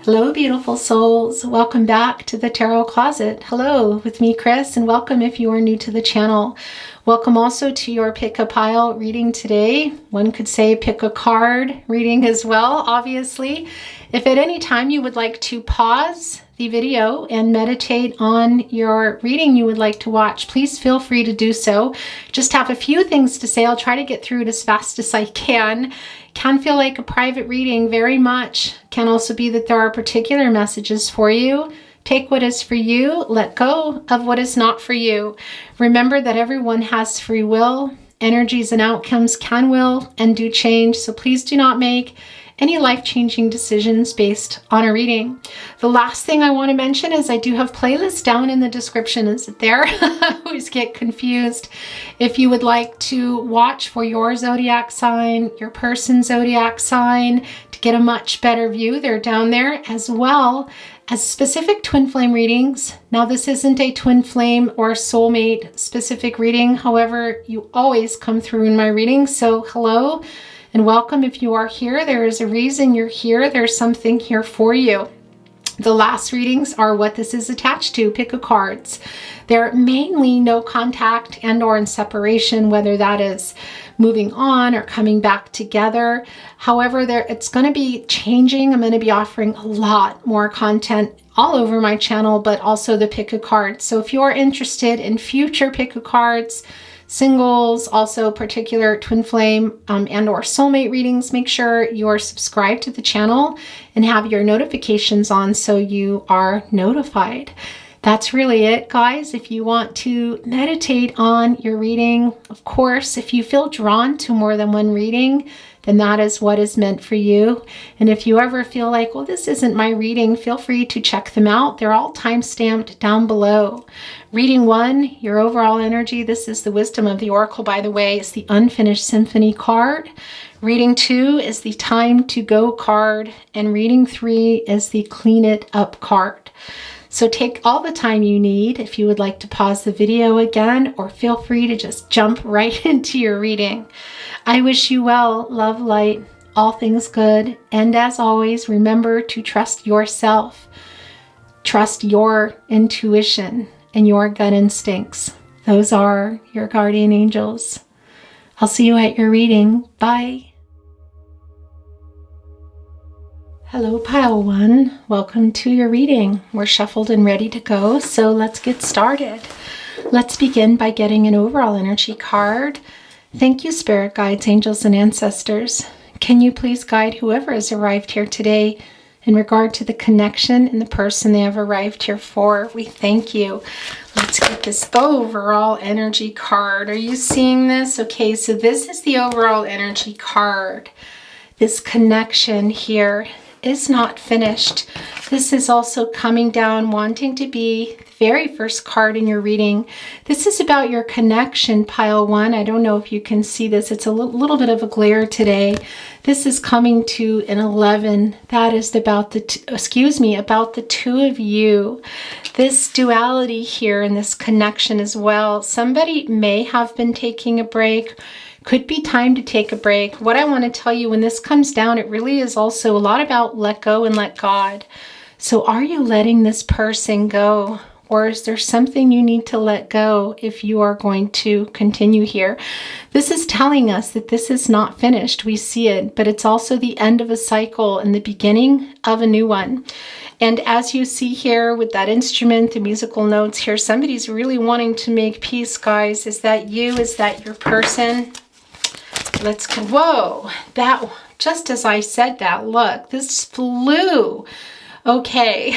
Hello, beautiful souls. Welcome back to the Tarot Closet. Hello, with me, Chris, and welcome if you are new to the channel. Welcome also to your pick a pile reading today. One could say pick a card reading as well, obviously. If at any time you would like to pause the video and meditate on your reading you would like to watch, please feel free to do so. Just have a few things to say. I'll try to get through it as fast as I can. Can feel like a private reading very much. Can also be that there are particular messages for you. Take what is for you, let go of what is not for you. Remember that everyone has free will. Energies and outcomes can, will, and do change. So please do not make any life-changing decisions based on a reading. The last thing I want to mention is I do have playlists down in the description. Is it there? I always get confused. If you would like to watch for your zodiac sign, your person's zodiac sign, to get a much better view, they're down there, as well as specific twin flame readings. Now, this isn't a twin flame or soulmate specific reading. However, you always come through in my readings. So hello and welcome. If you are here, there is a reason you're here. There's something here for you. The last readings are what this is attached to, pick a cards. They're mainly no contact and or in separation, whether that is moving on or coming back together. However, it's going to be changing. I'm going to be offering a lot more content all over my channel, but also the pick a card. So if you're interested in future pick a cards, singles, also particular twin flame and or soulmate readings, make sure you are subscribed to the channel and have your notifications on so you are notified. That's really it, guys. If you want to meditate on your reading, of course, if you feel drawn to more than one reading, then that is what is meant for you. And if you ever feel like, well, this isn't my reading, feel free to check them out. They're all time-stamped down below. Reading 1, your overall energy. This is the wisdom of the oracle, by the way. It's the unfinished symphony card. Reading 2 is the time to go card. And reading 3 is the clean it up card. So take all the time you need if you would like to pause the video again, or feel free to just jump right into your reading. I wish you well, love, light, all things good. And as always, remember to trust yourself. Trust your intuition and your gut instincts. Those are your guardian angels. I'll see you at your reading. Bye. Hello, Pile 1. Welcome to your reading. We're shuffled and ready to go, so let's get started. Let's begin by getting an overall energy card. Thank you, spirit guides, angels, and ancestors. Can you please guide whoever has arrived here today in regard to the connection and the person they have arrived here for? We thank you. Let's get this overall energy card. Are you seeing this? Okay, so this is the overall energy card. This connection here is not finished. This is also coming down, wanting to be the very first card in your reading. This is about your connection, Pile 1. I don't know if you can see this. It's a little bit of a glare today. This is coming to an 11. That is about about the two of you. This duality here and this connection as well. Somebody may have been taking a break. Could be time to take a break. What I want to tell you when this comes down, it really is also a lot about let go and let God. So are you letting this person go? Or is there something you need to let go if you are going to continue here? This is telling us that this is not finished. We see it, but it's also the end of a cycle and the beginning of a new one. And as you see here with that instrument, the musical notes here, somebody's really wanting to make peace, guys. Is that you? Is that your person? Whoa, that, just as I said that, look, this flew. Okay.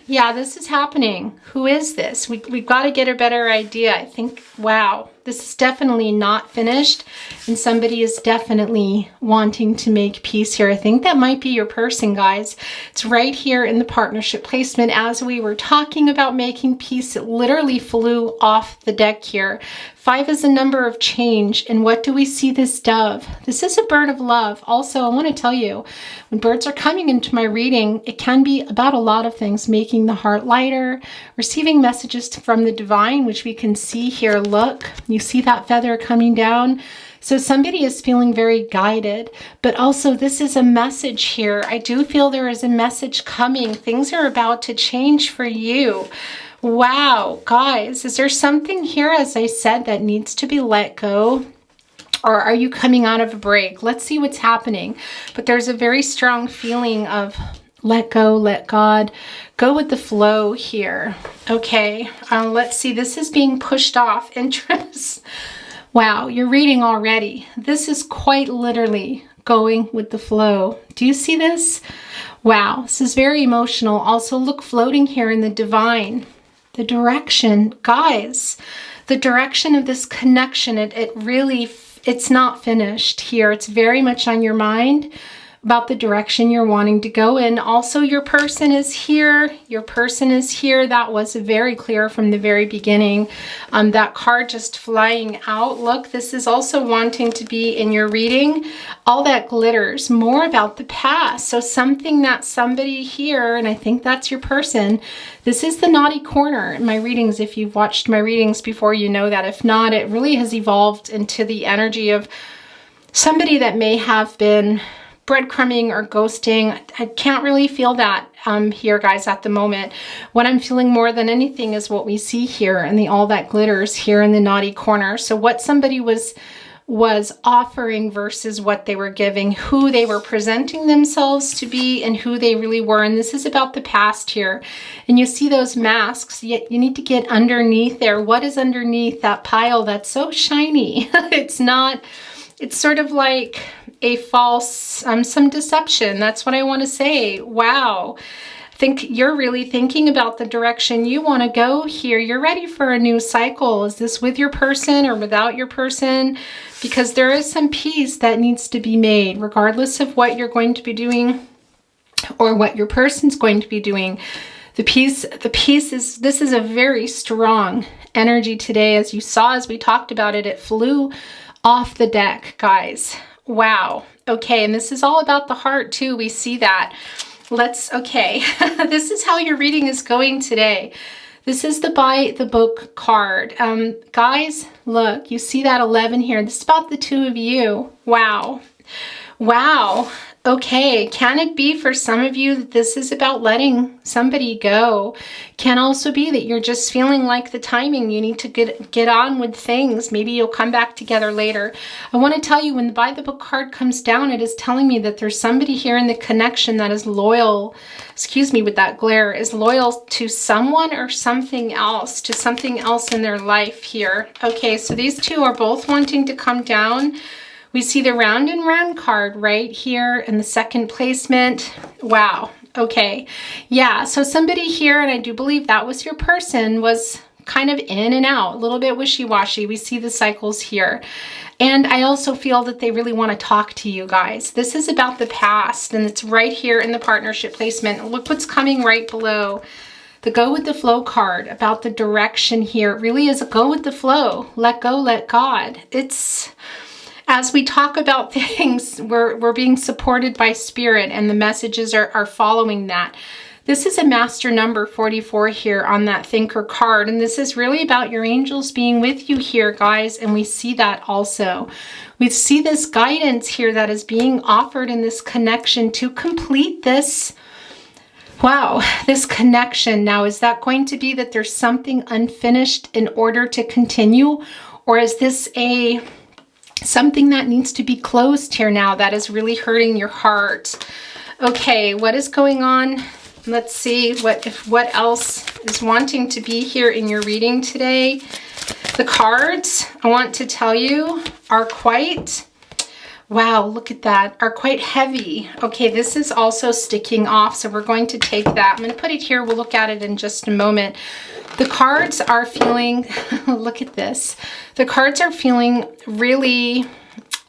Yeah, this is happening. Who is this? We've got to get a better idea. I think, wow, this is definitely not finished. And somebody is definitely wanting to make peace here. I think that might be your person, guys. It's right here in the partnership placement. As we were talking about making peace, it literally flew off the deck here. 5 is a number of change. And what do we see this dove? This is a bird of love. Also, I want to tell you, when birds are coming into my reading, it can be about a lot of things, making the heart lighter, receiving messages from the divine, which we can see here. Look, you see that feather coming down. So somebody is feeling very guided, but also this is a message here. I do feel there is a message coming. Things are about to change for you. Wow, guys, is there something here, as I said, that needs to be let go? Or are you coming out of a break? Let's see what's happening. But there's a very strong feeling of let go, let God, go with the flow here. Okay, let's see. This is being pushed off. Interest. Wow, you're reading already. This is quite literally going with the flow. Do you see this? Wow, this is very emotional. Also, look, floating here in the divine. The direction, guys, the direction of this connection, it's not finished here. It's very much on your mind about the direction you're wanting to go in. Also, your person is here. Your person is here. That was very clear from the very beginning. That card just flying out. Look, this is also wanting to be in your reading. All that glitters, more about the past. So something that somebody here, and I think that's your person, this is the naughty corner in my readings. If you've watched my readings before, you know that. If not, it really has evolved into the energy of somebody that may have been breadcrumbing or ghosting. I can't really feel that here, guys, at the moment. What I'm feeling more than anything is what we see here and the all that glitters here in the naughty corner. So what somebody was offering versus what they were giving, who they were presenting themselves to be and who they really were. And this is about the past here. And you see those masks, yet you need to get underneath there. What is underneath that pile that's so shiny? It's sort of like a false, some deception. That's what I want to say. Wow. I think you're really thinking about the direction you want to go here. You're ready for a new cycle. Is this with your person or without your person? Because there is some peace that needs to be made, regardless of what you're going to be doing or what your person's going to be doing. The peace is, this is a very strong energy today. As you saw, as we talked about it, it flew off the deck, guys. Wow. Okay, and this is all about the heart too. We see that. Okay, this is how your reading is going today. This is the buy the book card. Guys, look, you see that 11 here. This is about the two of you. Wow. Wow. Okay, can it be for some of you that this is about letting somebody go? Can also be that you're just feeling like the timing, you need to get on with things. Maybe you'll come back together later. I want to tell you, when the buy the book card comes down, it is telling me that there's somebody here in the connection that is loyal, excuse me with that glare, is loyal to someone or something else, to something else in their life here. Okay, so these two are both wanting to come down. We see the round and round card right here in the second placement. Wow. Okay. Yeah. So somebody here, and I do believe that was your person, was kind of in and out, a little bit wishy-washy. We see the cycles here. And I also feel that they really want to talk to you guys. This is about the past, and it's right here in the partnership placement. Look what's coming right below. The go with the flow card, about the direction here. It really is a go with the flow. Let go, let God. It's, as we talk about things, we're being supported by spirit, and the messages are following that. This is a master number 44 here on that thinker card. And this is really about your angels being with you here, guys. And we see that also. We see this guidance here that is being offered in this connection to complete this. Wow, this connection. Now, is that going to be that there's something unfinished in order to continue? Or is this something that needs to be closed here now that is really hurting your heart? Okay, what is going on? Let's see what else is wanting to be here in your reading today. The cards, I want to tell you, are quite, wow, look at that, are quite heavy. Okay, this is also sticking off, so we're going to take that. I'm going to put it here. We'll look at it in just a moment. The cards are feeling, look at this. The cards are feeling really,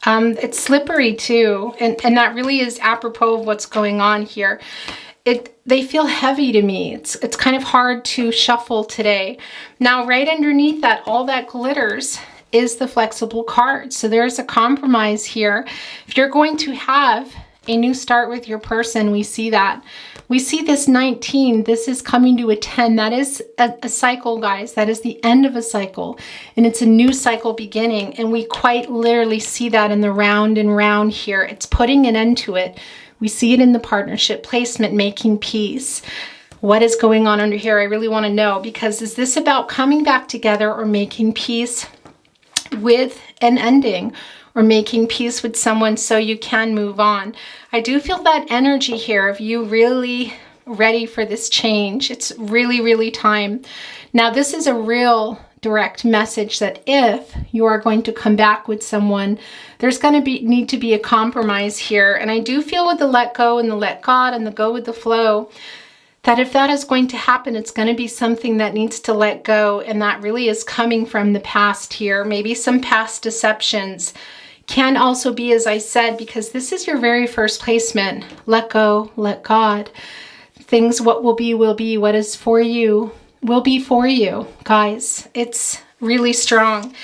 it's slippery too. And that really is apropos of what's going on here. They feel heavy to me. It's kind of hard to shuffle today. Now, right underneath that, all that glitters is the flexible card. So there's a compromise here. If you're going to have a new start with your person, we see that. We see this 19, this is coming to a 10. That is a cycle, guys. That is the end of a cycle, and it's a new cycle beginning. And we quite literally see that in the round and round here. It's putting an end to it. We see it in the partnership placement, making peace. What is going on under here? I really want to know, because is this about coming back together or making peace with an ending, or making peace with someone so you can move on? I do feel that energy here of you really ready for this change. It's really, really time. Now, this is a real direct message that if you are going to come back with someone, there's going to need to be a compromise here. And I do feel with the let go and the let God and the go with the flow, that if that is going to happen, it's going to be something that needs to let go. And that really is coming from the past here. Maybe some past deceptions. Can also be, as I said, because this is your very first placement. Let go, let God. Things, what will be, will be. What is for you, will be for you. Guys, it's really strong.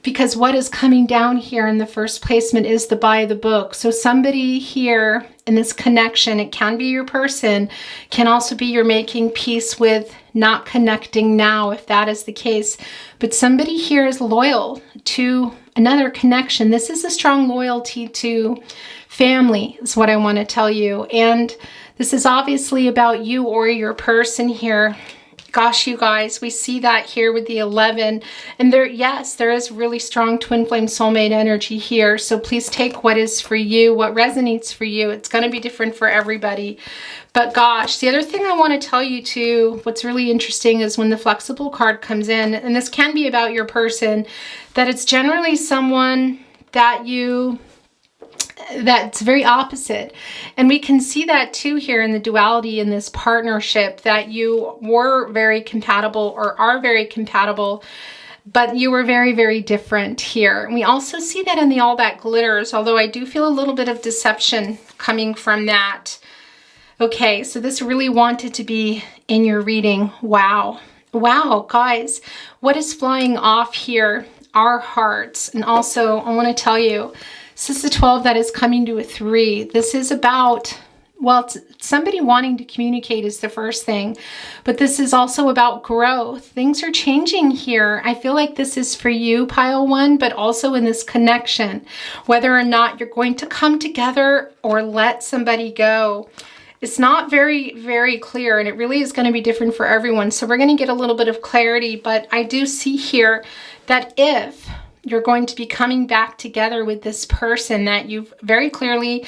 Because what is coming down here in the first placement is the by the book. So somebody here in this connection, it can be your person, can also be you're making peace with not connecting now, if that is the case. But somebody here is loyal to another connection. This is a strong loyalty to family, is what I want to tell you. And this is obviously about you or your person here. Gosh, you guys, we see that here with the 11. And there, yes, there is really strong twin flame soulmate energy here. So please take what is for you, what resonates for you. It's going to be different for everybody. But gosh, the other thing I want to tell you too, what's really interesting is when the flexible card comes in, and this can be about your person, that it's generally someone that that's very opposite. And we can see that too here in the duality in this partnership, that you were very compatible or are very compatible, but you were very, very different here. And we also see that in the all that glitters, although I do feel a little bit of deception coming from that. Okay, so this really wanted to be in your reading. Wow. Wow, guys, what is flying off here? Our hearts. And also, I want to tell you, this is the 12 that is coming to a 3. This is about, well, it's somebody wanting to communicate is the first thing, but this is also about growth. Things are changing here. I feel like this is for you, pile 1, but also in this connection, whether or not you're going to come together or let somebody go. It's not very, very clear, and it really is going to be different for everyone. So we're going to get a little bit of clarity, but I do see here that if you're going to be coming back together with this person that you've very clearly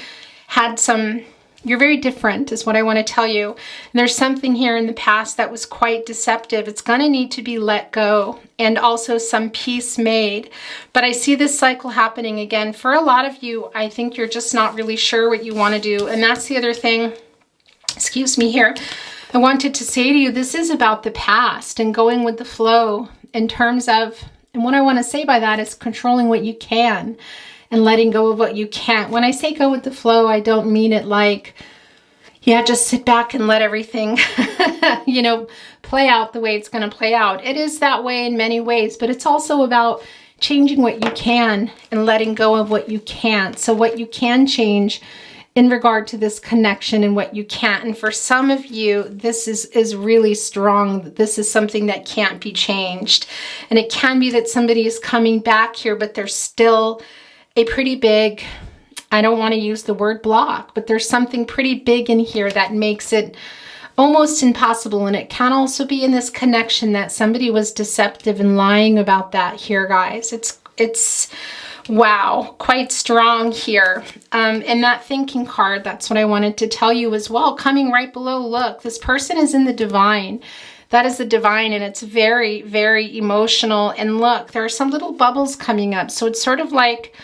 had some, you're very different is what I want to tell you. And there's something here in the past that was quite deceptive. It's going to need to be let go and also some peace made. But I see this cycle happening again. For a lot of you, I think you're just not really sure what you want to do. And that's the other thing, excuse me here, I wanted to say to you, this is about the past and going with the flow in terms of, and what I want to say by that is controlling what you can and letting go of what you can't. When I say go with the flow, I don't mean it like, yeah, just sit back and let everything, you know, play out the way it's going to play out. It is that way in many ways, but it's also about changing what you can and letting go of what you can't. So what you can change in regard to this connection and what you can't. And for some of you, this is really strong. This is something that can't be changed. And it can be that somebody is coming back here, but there's still a pretty big, I don't want to use the word block, but there's something pretty big in here that makes it almost impossible. And it can also be in this connection that somebody was deceptive and lying about that here, guys. It's wow, quite strong here. And that thinking card, that's what I wanted to tell you as well. Coming right below, look, this person is in the divine. That is the divine, and it's very, very emotional. And look, there are some little bubbles coming up. So it's sort of like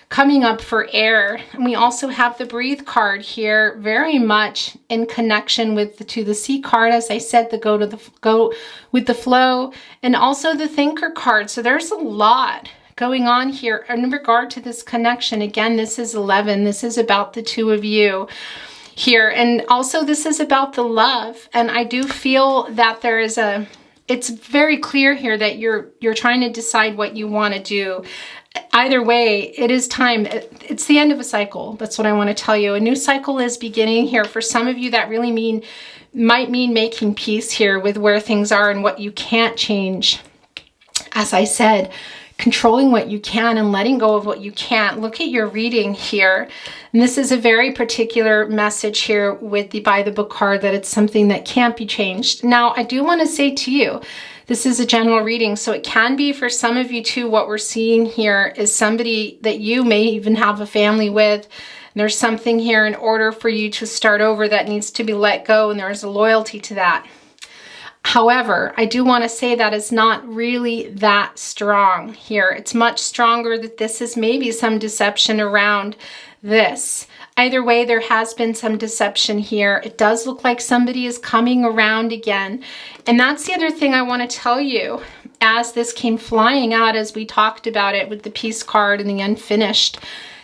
coming up for air. And we also have the breathe card here, very much in connection with the sea card. As I said, the go with the flow, and also the thinker card. So there's a lot going on here in regard to this connection. Again, this is 11. This is about the two of you here. And also this is about the love. And I do feel that there is a it's very clear here that you're trying to decide what you want to do. Either way, it is time. It's the end of a cycle. That's what I want to tell you. A new cycle is beginning here. For some of you, that really might mean making peace here with where things are and what you can't change. As I said, controlling what you can and letting go of what you can't. Look at your reading here. And this is a very particular message here with the by the book card, that it's something that can't be changed. Now, I do want to say to you, this is a general reading, so it can be for some of you too. What we're seeing here is somebody that you may even have a family with. And there's something here in order for you to start over that needs to be let go, and there's a loyalty to that. However, I do want to say that is not really that strong here. It's much stronger that this is maybe some deception around this. Either way, there has been some deception here. It does look like somebody is coming around again. And that's the other thing I want to tell you as this came flying out, as we talked about it with the peace card and the unfinished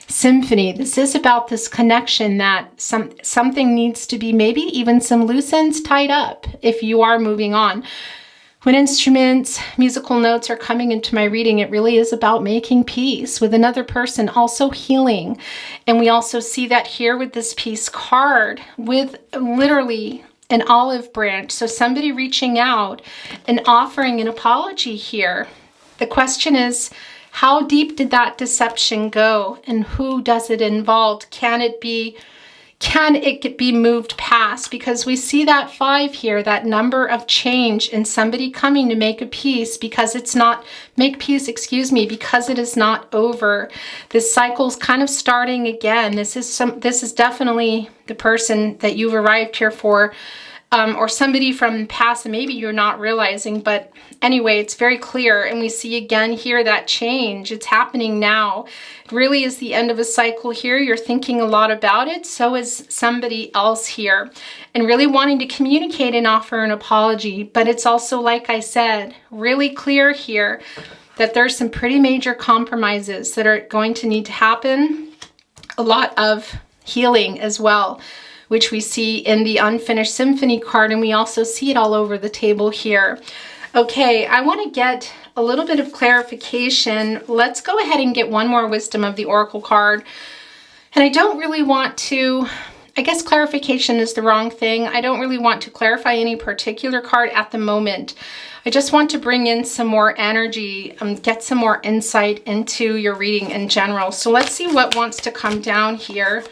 symphony. This is about this connection that something needs to be, maybe even some loose ends tied up if you are moving on. When instruments, musical notes are coming into my reading, it really is about making peace with another person, also healing. And we also see that here with this peace card with literally an olive branch. So somebody reaching out and offering an apology here. The question is, how deep did that deception go, and who does it involve? Can it be moved past? Because we see that 5 here, that number of change, and somebody coming to make a peace because it's not, because it is not over. This cycle's kind of starting again. This is definitely the person that you've arrived here for. Or somebody from the past, and maybe you're not realizing, but anyway, it's very clear. And we see again here that change. It's happening now. It really is the end of a cycle here. You're thinking a lot about it. So is somebody else here, and really wanting to communicate and offer an apology. But it's also, like I said, really clear here that there's some pretty major compromises that are going to need to happen. A lot of healing as well, which we see in the unfinished symphony card, and we also see it all over the table here. Okay, I want to get a little bit of clarification. Let's go ahead and get one more wisdom of the oracle card. And I don't really want to, I guess clarification is the wrong thing. I don't really want to clarify any particular card at the moment. I just want to bring in some more energy, get some more insight into your reading in general. So let's see what wants to come down here.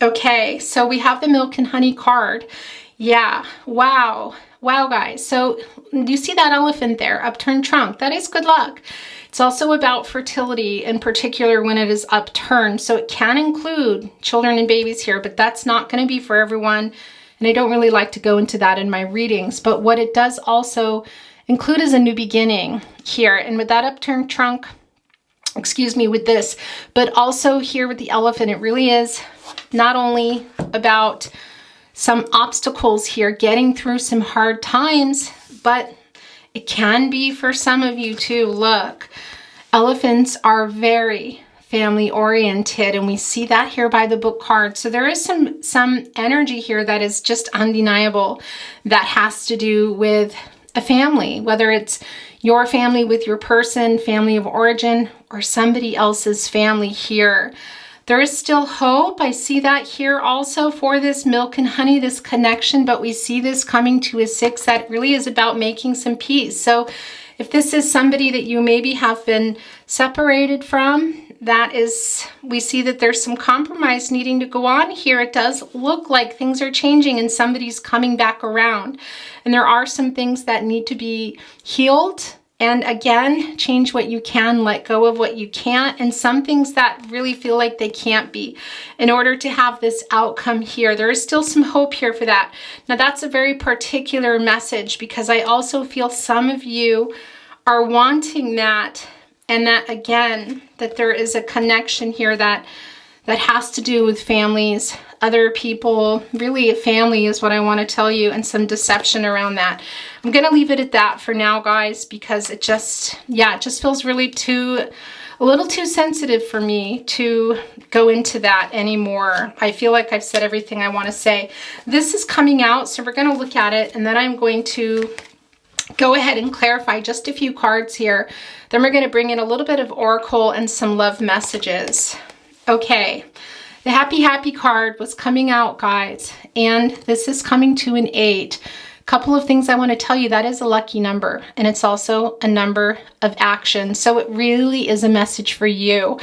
Okay, so we have the milk and honey card. Yeah, wow, guys. So you see that elephant there, upturned trunk. That is good luck. It's also about fertility, in particular when it is upturned. So it can include children and babies here, but that's not going to be for everyone. And I don't really like to go into that in my readings. But what it does also include is a new beginning here. And with that upturned trunk, with this, but also here with the elephant, it really is not only about some obstacles here, getting through some hard times, but it can be for some of you too. Look, elephants are very family oriented, and we see that here by the book card. So there is some energy here that is just undeniable that has to do with a family, whether it's your family with your person, family of origin, or somebody else's family here. There is still hope. I see that here also for this milk and honey, this connection, but we see this coming to a 6 that really is about making some peace. So if this is somebody that you maybe have been separated from, we see that there's some compromise needing to go on here. It does look like things are changing and somebody's coming back around. And there are some things that need to be healed. And again, change what you can, let go of what you can't, and some things that really feel like they can't be in order to have this outcome here. There is still some hope here for that. Now that's a very particular message, because I also feel some of you are wanting that, and that again, that there is a connection here that has to do with families, other people, really a family is what I want to tell you, and some deception around that. I'm going to leave it at that for now, guys, because it just feels really a little too sensitive for me to go into that anymore. I feel like I've said everything I want to say. This is coming out, so we're going to look at it, and then I'm going to go ahead and clarify just a few cards here. Then we're going to bring in a little bit of oracle and some love messages. Okay, the happy card was coming out, guys, and this is coming to an 8. Couple of things I want to tell you. That is a lucky number, and it's also a number of action. So it really is a message for you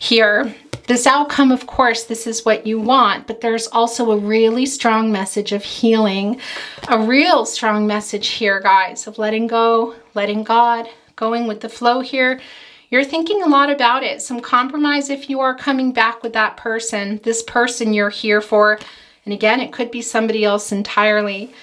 here. This outcome, of course, this is what you want, but there's also a really strong message of healing, a real strong message here, guys, of letting go, letting God, going with the flow here. You're thinking a lot about it. Some compromise if you are coming back with that person, this person you're here for. And again, it could be somebody else entirely.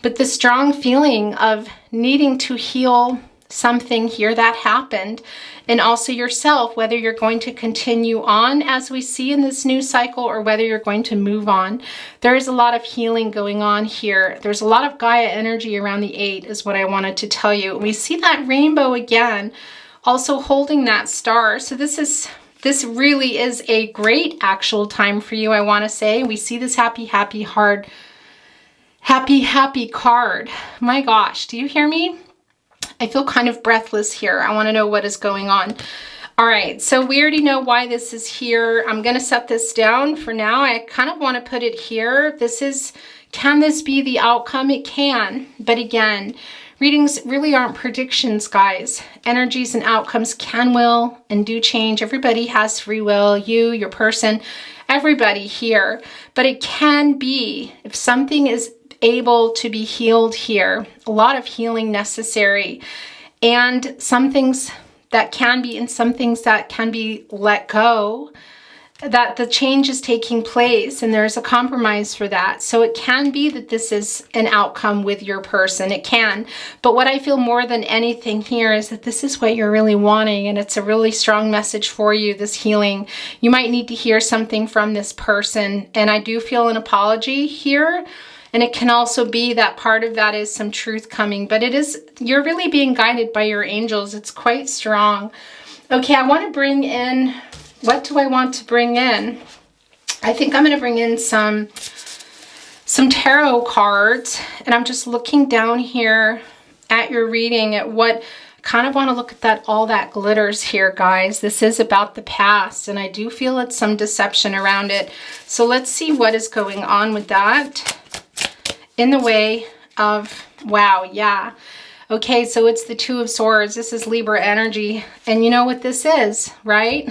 But the strong feeling of needing to heal something here that happened, and also yourself, whether you're going to continue on as we see in this new cycle or whether you're going to move on. There is a lot of healing going on here. There's a lot of Gaia energy around the 8 is what I wanted to tell you. We see that rainbow again, also holding that star. So this really is a great actual time for you, I want to say. We see this happy card. My gosh, do you hear me? I feel kind of breathless here. I want to know what is going on. All right, so we already know why this is here. I'm going to set this down for now. I kind of want to put it here. Can this be the outcome? It can, but again, readings really aren't predictions, guys. Energies and outcomes can, will, and do change. Everybody has free will, you, your person, everybody here. But it can be, if something is able to be healed here, a lot of healing necessary, and some things that can be, and some things that can be let go, that the change is taking place and there's a compromise for that. So it can be that this is an outcome with your person. It can. But what I feel more than anything here is that this is what you're really wanting, and it's a really strong message for you, this healing. You might need to hear something from this person, and I do feel an apology here. And it can also be that part of that is some truth coming, but you're really being guided by your angels. It's quite strong. Okay, I want to bring in, what do I want to bring in? I think I'm going to bring in some tarot cards, and I'm just looking down here at your reading at what, kind of want to look at that, all that glitters here, guys. This is about the past, and I do feel it's some deception around it. So let's see what is going on with that. In the way of, wow, yeah. Okay, so it's the 2 of Swords. This is Libra energy. And you know what this is, right?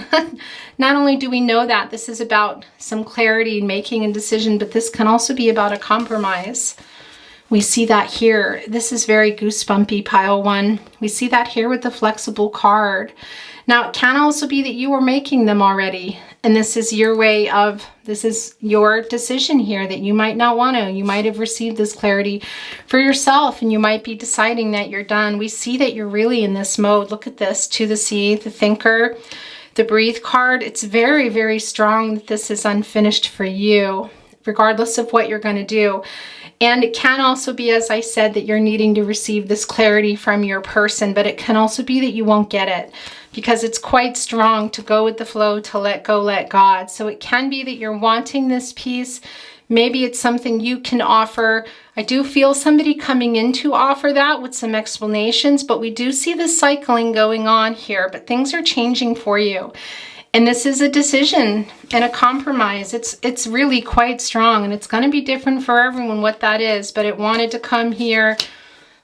Not only do we know that this is about some clarity and making a decision, but this can also be about a compromise. We see that here. This is very goosebumpy, pile 1. We see that here with the flexible card. Now, it can also be that you were making them already, and this is your way of, this is your decision here that you might not want to. You might have received this clarity for yourself, and you might be deciding that you're done. We see that you're really in this mode. Look at this, to the sea, the thinker, the breathe card. It's very, very strong that this is unfinished for you, regardless of what you're going to do. And it can also be, as I said, that you're needing to receive this clarity from your person, but it can also be that you won't get it because it's quite strong to go with the flow, to let go, let God. So it can be that you're wanting this piece. Maybe it's something you can offer. I do feel somebody coming in to offer that with some explanations, but we do see the cycling going on here, but things are changing for you. And this is a decision and a compromise. It's really quite strong, and it's going to be different for everyone what that is, but it wanted to come here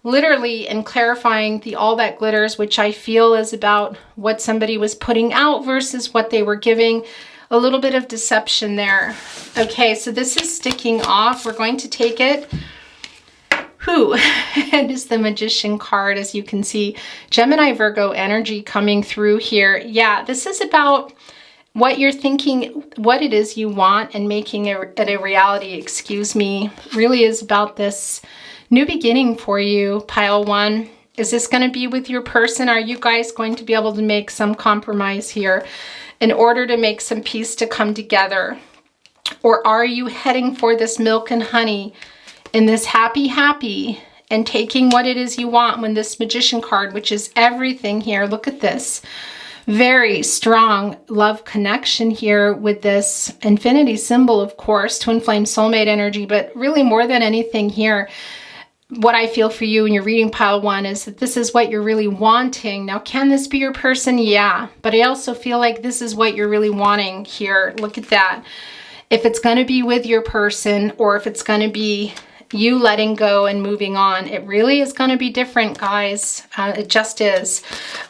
literally and clarifying the all that glitters, which I feel is about what somebody was putting out versus what they were giving. A little bit of deception there. Okay, so this is sticking off. We're going to take it. Who? It is the Magician card, as you can see. Gemini, Virgo energy coming through here. Yeah, this is about what you're thinking, what it is you want, and making it a reality, excuse me, really is about this new beginning for you, pile 1. Is this going to be with your person? Are you guys going to be able to make some compromise here in order to make some peace to come together? Or are you heading for this milk and honey in this happy, and taking what it is you want when this Magician card, which is everything here, look at this. Very strong love connection here with this infinity symbol, of course, twin flame soulmate energy, but really more than anything here, what I feel for you when you're reading pile 1 is that this is what you're really wanting. Now, can this be your person? Yeah, but I also feel like this is what you're really wanting here. Look at that. If it's going to be with your person, or if it's going to be you letting go and moving on, it really is going to be different, guys. It just is.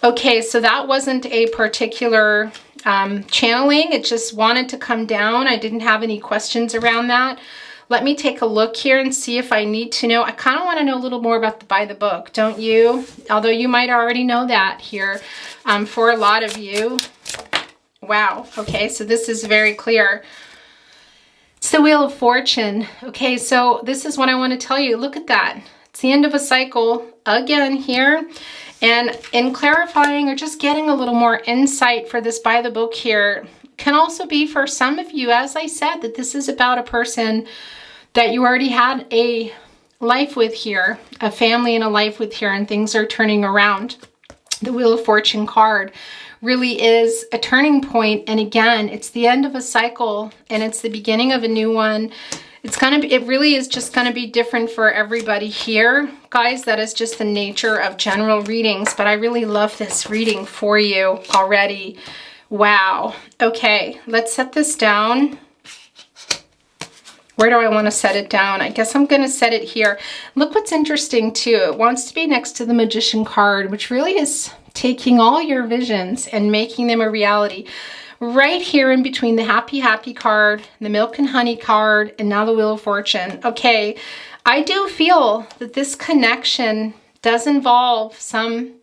Okay, so that wasn't a particular channeling. It just wanted to come down. I didn't have any questions around that. Let me take a look here and see if I need to know. I kind of want to know a little more about the by the book, don't you? Although you might already know that here for a lot of you. Wow. Okay, so this is very clear. It's the Wheel of Fortune. Okay, so this is what I want to tell you. Look at that. It's the end of a cycle again here. And in clarifying or just getting a little more insight for this by the book here, can also be for some of you, as I said, that this is about a person that you already had a life with here, a family and a life with here, and things are turning around. The Wheel of Fortune card really is a turning point. And again, it's the end of a cycle and it's the beginning of a new one. It really is just gonna be different for everybody here. Guys, that is just the nature of general readings, but I really love this reading for you already. Wow. Okay, let's set this down. Where do I want to set it down? I guess I'm going to set it here. Look what's interesting too. It wants to be next to the Magician card, which really is taking all your visions and making them a reality. Right here in between the Happy Happy card, the Milk and Honey card, and now the Wheel of Fortune. Okay, I do feel that this connection does involve some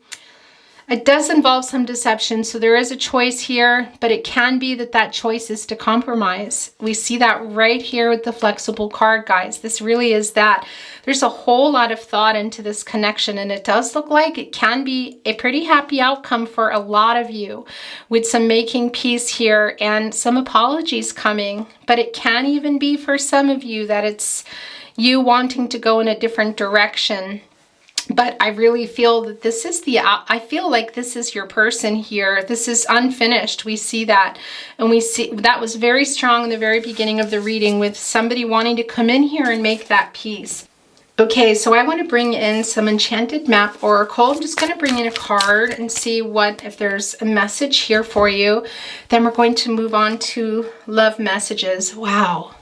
deception. So there is a choice here, but it can be that that choice is to compromise. We see that right here with the flexible card, guys. This really is that. There's a whole lot of thought into this connection, and it does look like it can be a pretty happy outcome for a lot of you, with some making peace here and some apologies coming. But it can even be for some of you that it's you wanting to go in a different direction. But I really feel that this is I feel like this is your person here. This is unfinished. We see that. And we see that was very strong in the very beginning of the reading with somebody wanting to come in here and make that peace. Okay, so I want to bring in some Enchanted Map Oracle. I'm just going to bring in a card and see if there's a message here for you. Then we're going to move on to love messages. Wow.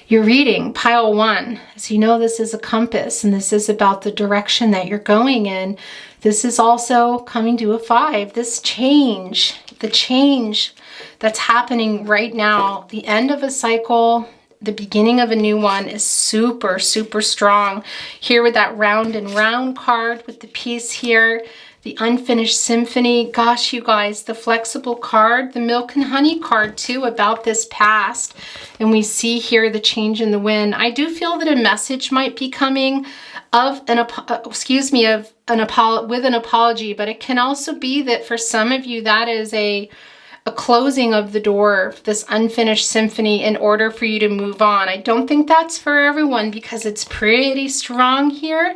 You're reading pile 1. As you know, this is a compass, and this is about the direction that you're going in. This is also coming to a 5. This change, the change that's happening right now, the end of a cycle, the beginning of a new one is super, super strong. Here with that round and round card with the piece here, the unfinished symphony. Gosh, you guys, the flexible card, the Milk and Honey card too, about this past. And we see here the change in the wind. I do feel that a message might be coming with an apology, but it can also be that for some of you that is a closing of the door, this unfinished symphony, in order for you to move on. I don't think that's for everyone, because it's pretty strong here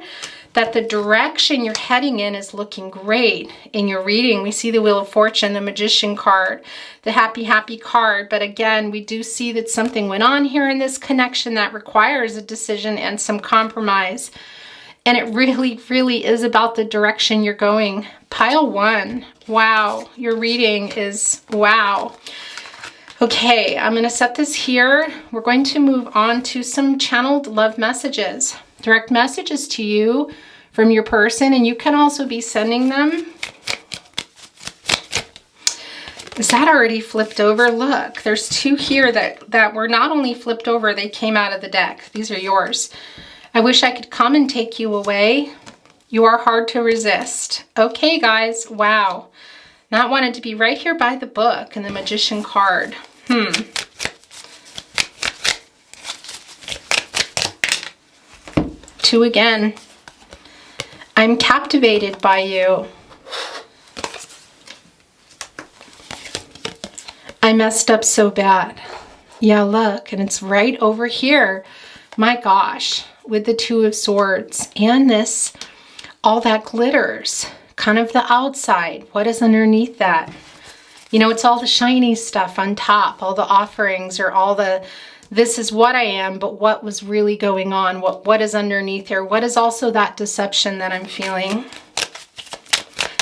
that the direction you're heading in is looking great. In your reading, we see the Wheel of Fortune, the Magician card, the Happy Happy card. But again, we do see that something went on here in this connection that requires a decision and some compromise. And it really, really is about the direction you're going. Pile 1. Wow. Your reading is wow. Okay, I'm going to set this here. We're going to move on to some channeled love messages. Direct messages to you from your person, and you can also be sending them. Is that already flipped over? Look, there's 2 here that were not only flipped over, they came out of the deck. These are yours. I wish I could come and take you away. You are hard to resist. Okay, guys, wow. That wanted to be right here by the book and the Magician card. 2 again. I'm captivated by you. I messed up so bad. Yeah, look, and it's right over here. My gosh, with the 2 of Swords and this, all that glitters, kind of the outside. What is underneath that? You know, it's all the shiny stuff on top, all the offerings, or all the this is what I am, but what was really going on? What is underneath here? What is also that deception that I'm feeling?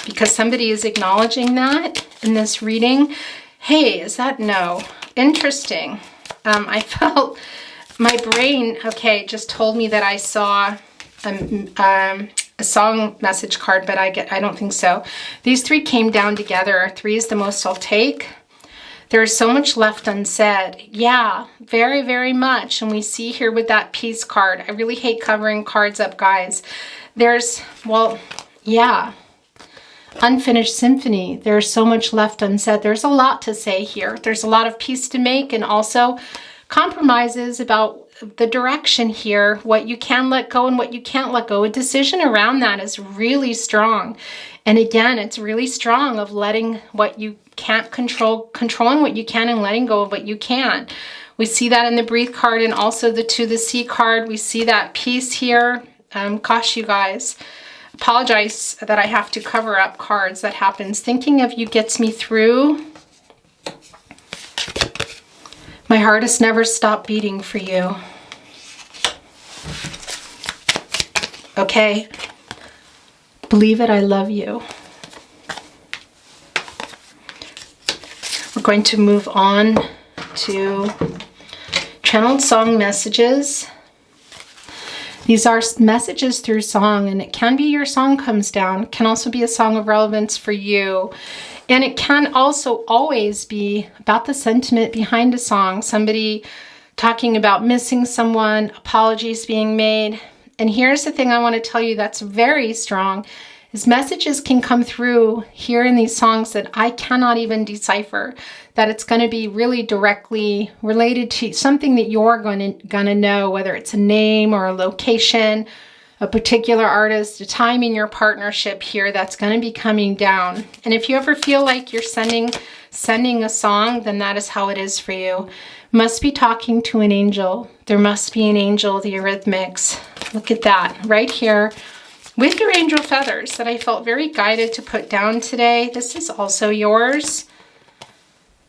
Because somebody is acknowledging that in this reading. Hey, is that no? Interesting. I felt my brain, okay, just told me that I saw a song message card, but I don't think so. These three came down together. 3 is the most I'll take. There is so much left unsaid. Yeah, very, very much. And we see here with that peace card. I really hate covering cards up, guys. There's, well, yeah. Unfinished symphony. There's so much left unsaid. There's a lot to say here. There's a lot of peace to make, and also compromises about the direction here, what you can let go and what you can't let go. A decision around that is really strong. And again, it's really strong of letting what you can't control, controlling what you can, and letting go of what you can. We see that in the breathe card, and also the to the sea card. We see that peace here. Gosh, you guys, apologize that I have to cover up cards. That happens. Thinking of you gets me through. My heart has never stopped beating for you. Okay. Believe it, I love you. We're going to move on to channeled song messages. These are messages through song, and it can be your song comes down. It can also be a song of relevance for you. And it can also always be about the sentiment behind a song. Somebody talking about missing someone, apologies being made. And here's the thing I want to tell you that's very strong, is messages can come through here in these songs that I cannot even decipher, that it's going to be really directly related to something that you're going to know, whether it's a name or a location, a particular artist, a time in your partnership here that's going to be coming down. And if you ever feel like you're sending a song, then that is how it is for you. Must be talking to an angel. There must be an angel, the Eurythmics. Look at that right here with your angel feathers that I felt very guided to put down today. This is also yours.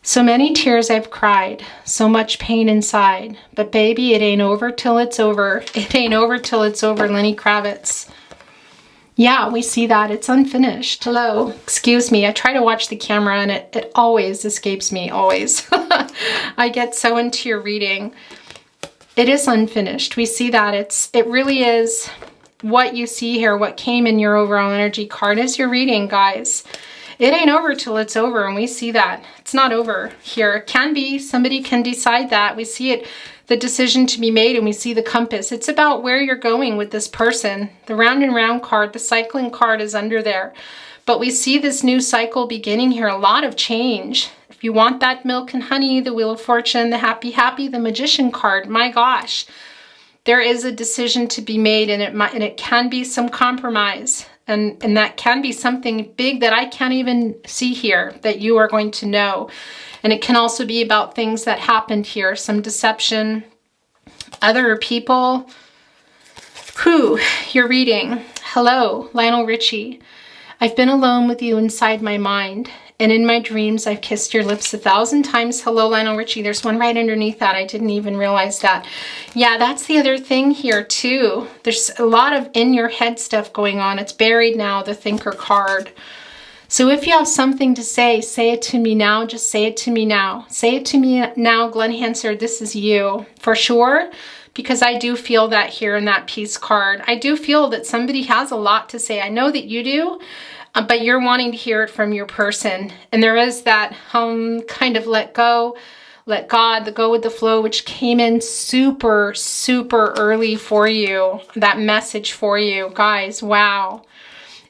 So many tears I've cried, so much pain inside, but baby, it ain't over till it's over. It ain't over till it's over, Lenny Kravitz. Yeah, we see that. It's unfinished. Hello, excuse me. I try to watch the camera and it always escapes me, always. I get so into your reading. It is unfinished. We see that. It really is what you see here, what came in your overall energy card is your reading, guys. It ain't over till it's over, and we see that. It's not over here. It can be. Somebody can decide that. We see it, the decision to be made, and we see the compass. It's about where you're going with this person. The round and round card, the cycling card is under there. But we see this new cycle beginning here, a lot of change. If you want that milk and honey, the Wheel of Fortune, the happy, happy, the Magician card, my gosh. There is a decision to be made, and it can be some compromise. And that can be something big that I can't even see here that you are going to know. And it can also be about things that happened here, some deception, other people. Who you're reading. Hello, Lionel Richie. I've been alone with you inside my mind. And in my dreams, I've kissed your lips 1,000 times. Hello, Lionel Richie. There's one right underneath that. I didn't even realize that. Yeah, that's the other thing here, too. There's a lot of in your head stuff going on. It's buried now, the Thinker card. So if you have something to say it to me now. Just say it to me now. Say it to me now, Glenn Hansard. This is you. For sure. Because I do feel that here in that peace card. I do feel that somebody has a lot to say. I know that you do. But you're wanting to hear it from your person. And there is that kind of let go, let God, the go with the flow, which came in super, super early for you. That message for you. Guys, wow.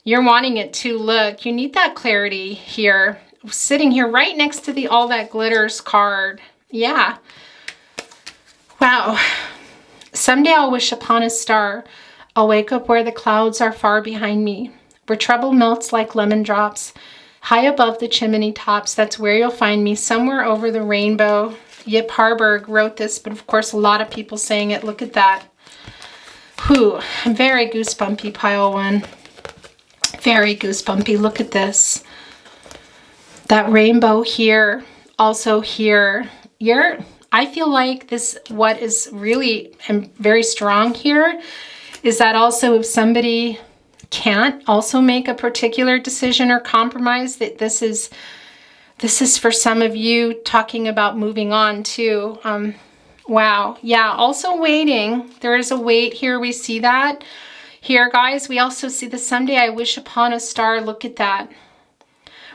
You're wanting it to look. You need that clarity here. Sitting here right next to the All That Glitters card. Yeah. Wow. Someday I'll wish upon a star. I'll wake up where the clouds are far behind me. Where trouble melts like lemon drops, high above the chimney tops. That's where you'll find me, somewhere over the rainbow. Yip Harburg wrote this, but of course a lot of people saying it. Look at that. Whew, very goosebumpy, pile one. Very goosebumpy. Look at this. That rainbow here, also here. I feel like this, what is really very strong here is that also if somebody can't also make a particular decision or compromise, that this is for some of you talking about moving on too. Wow. Yeah. Also waiting. There is a wait here. We see that here, guys. We also see the someday I wish upon a star. Look at that.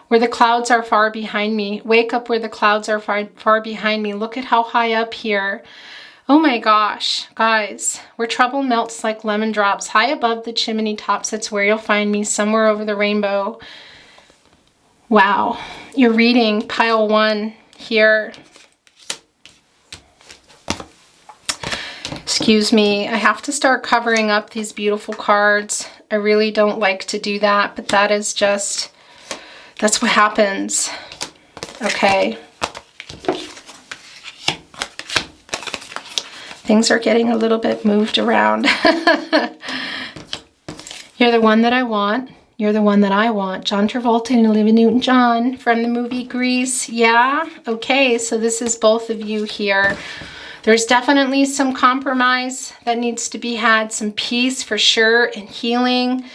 Where the clouds are far behind me. Wake up where the clouds are far behind me. Look at how high up here. Oh my gosh, guys. Where trouble melts like lemon drops. High above the chimney tops. That's where you'll find me. Somewhere over the rainbow. Wow. You're reading pile 1 here. Excuse me, I have to start covering up these beautiful cards. I really don't like to do that, but that is just, that's what happens. Okay. Things are getting a little bit moved around. You're the one that I want. You're the one that I want. John Travolta and Olivia Newton-John from the movie Grease. Yeah? Okay, so this is both of you here. There's definitely some compromise that needs to be had, some peace for sure, and healing.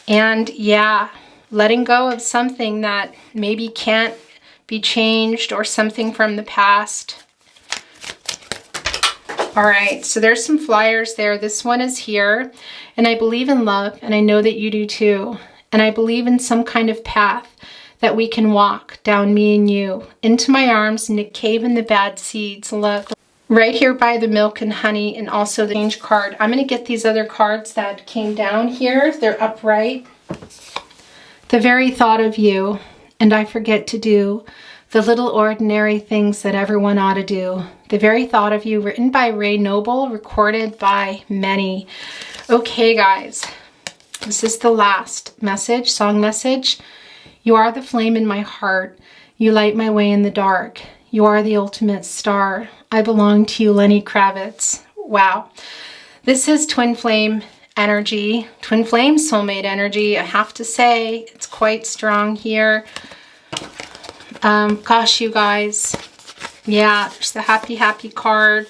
And yeah, letting go of something that maybe can't be changed or something from the past. All right, so there's some flyers there. This one is here, and I believe in love, and I know that you do too. And I believe in some kind of path that we can walk down, me and you, into my arms, in the cave in the bad seeds. Look. Right here by the milk and honey, and also the change card. I'm going to get these other cards that came down here. They're upright. The very thought of you, and I forget to do the little ordinary things that everyone ought to do. The very thought of you, written by Ray Noble, recorded by many. Okay, guys, this is the last message, song message. You are the flame in my heart. You light my way in the dark. You are the ultimate star. I belong to you, Lenny Kravitz. Wow. This is twin flame energy, twin flame soulmate energy. I have to say, it's quite strong here. Gosh, you guys. Yeah, there's the happy, happy card.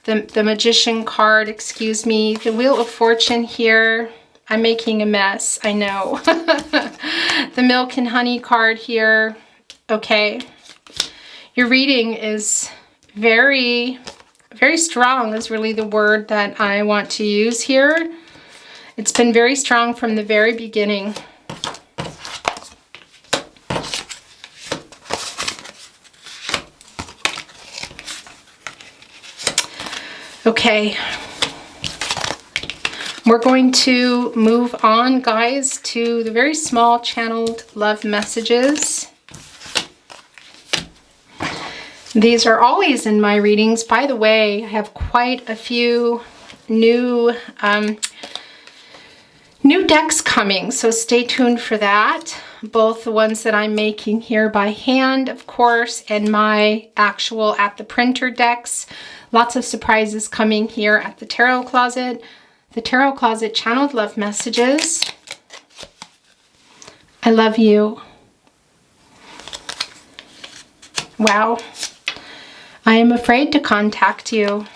The magician card, excuse me. The wheel of fortune here. I'm making a mess, I know. The milk and honey card here. Okay. Your reading is very, very strong is really the word that I want to use here. It's been very strong from the very beginning. Okay. We're going to move on, guys, to the very small channeled love messages. These are always in my readings. By the way, I have quite a few new decks coming, so stay tuned for that. Both the ones that I'm making here by hand, of course, and my actual at the printer decks. Lots of surprises coming here at the Tarot Closet. The Tarot Closet channeled love messages. I love you. Wow. I am afraid to contact you.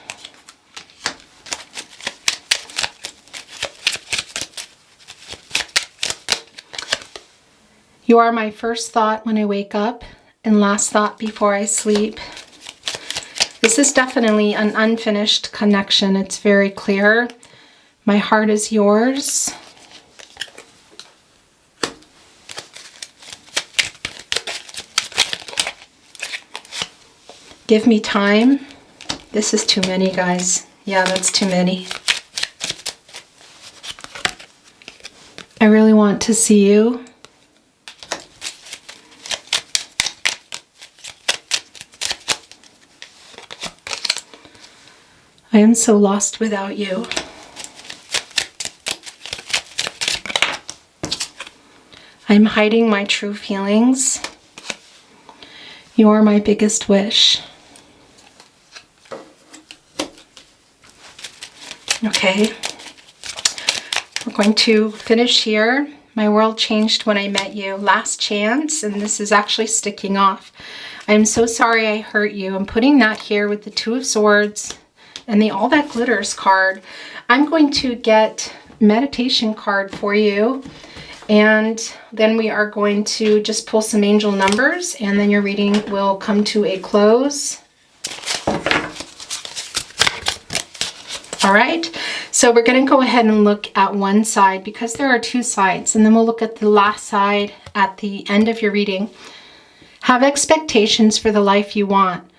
You are my first thought when I wake up and last thought before I sleep. This is definitely an unfinished connection. It's very clear. My heart is yours. Give me time. This is too many, guys. Yeah, that's too many. I really want to see you. I am so lost without you. I'm hiding my true feelings. You are my biggest wish. Okay, we're going to finish here. My world changed when I met you. Last chance, and this is actually sticking off. I'm so sorry I hurt you. I'm putting that here with the Two of Swords and the All That Glitters card. I'm going to get meditation card for you, and then we are going to just pull some angel numbers, and then your reading will come to a close. All right, so we're going to go ahead and look at one side because there are two sides, and then we'll look at the last side at the end of your reading. Have expectations for the life you want,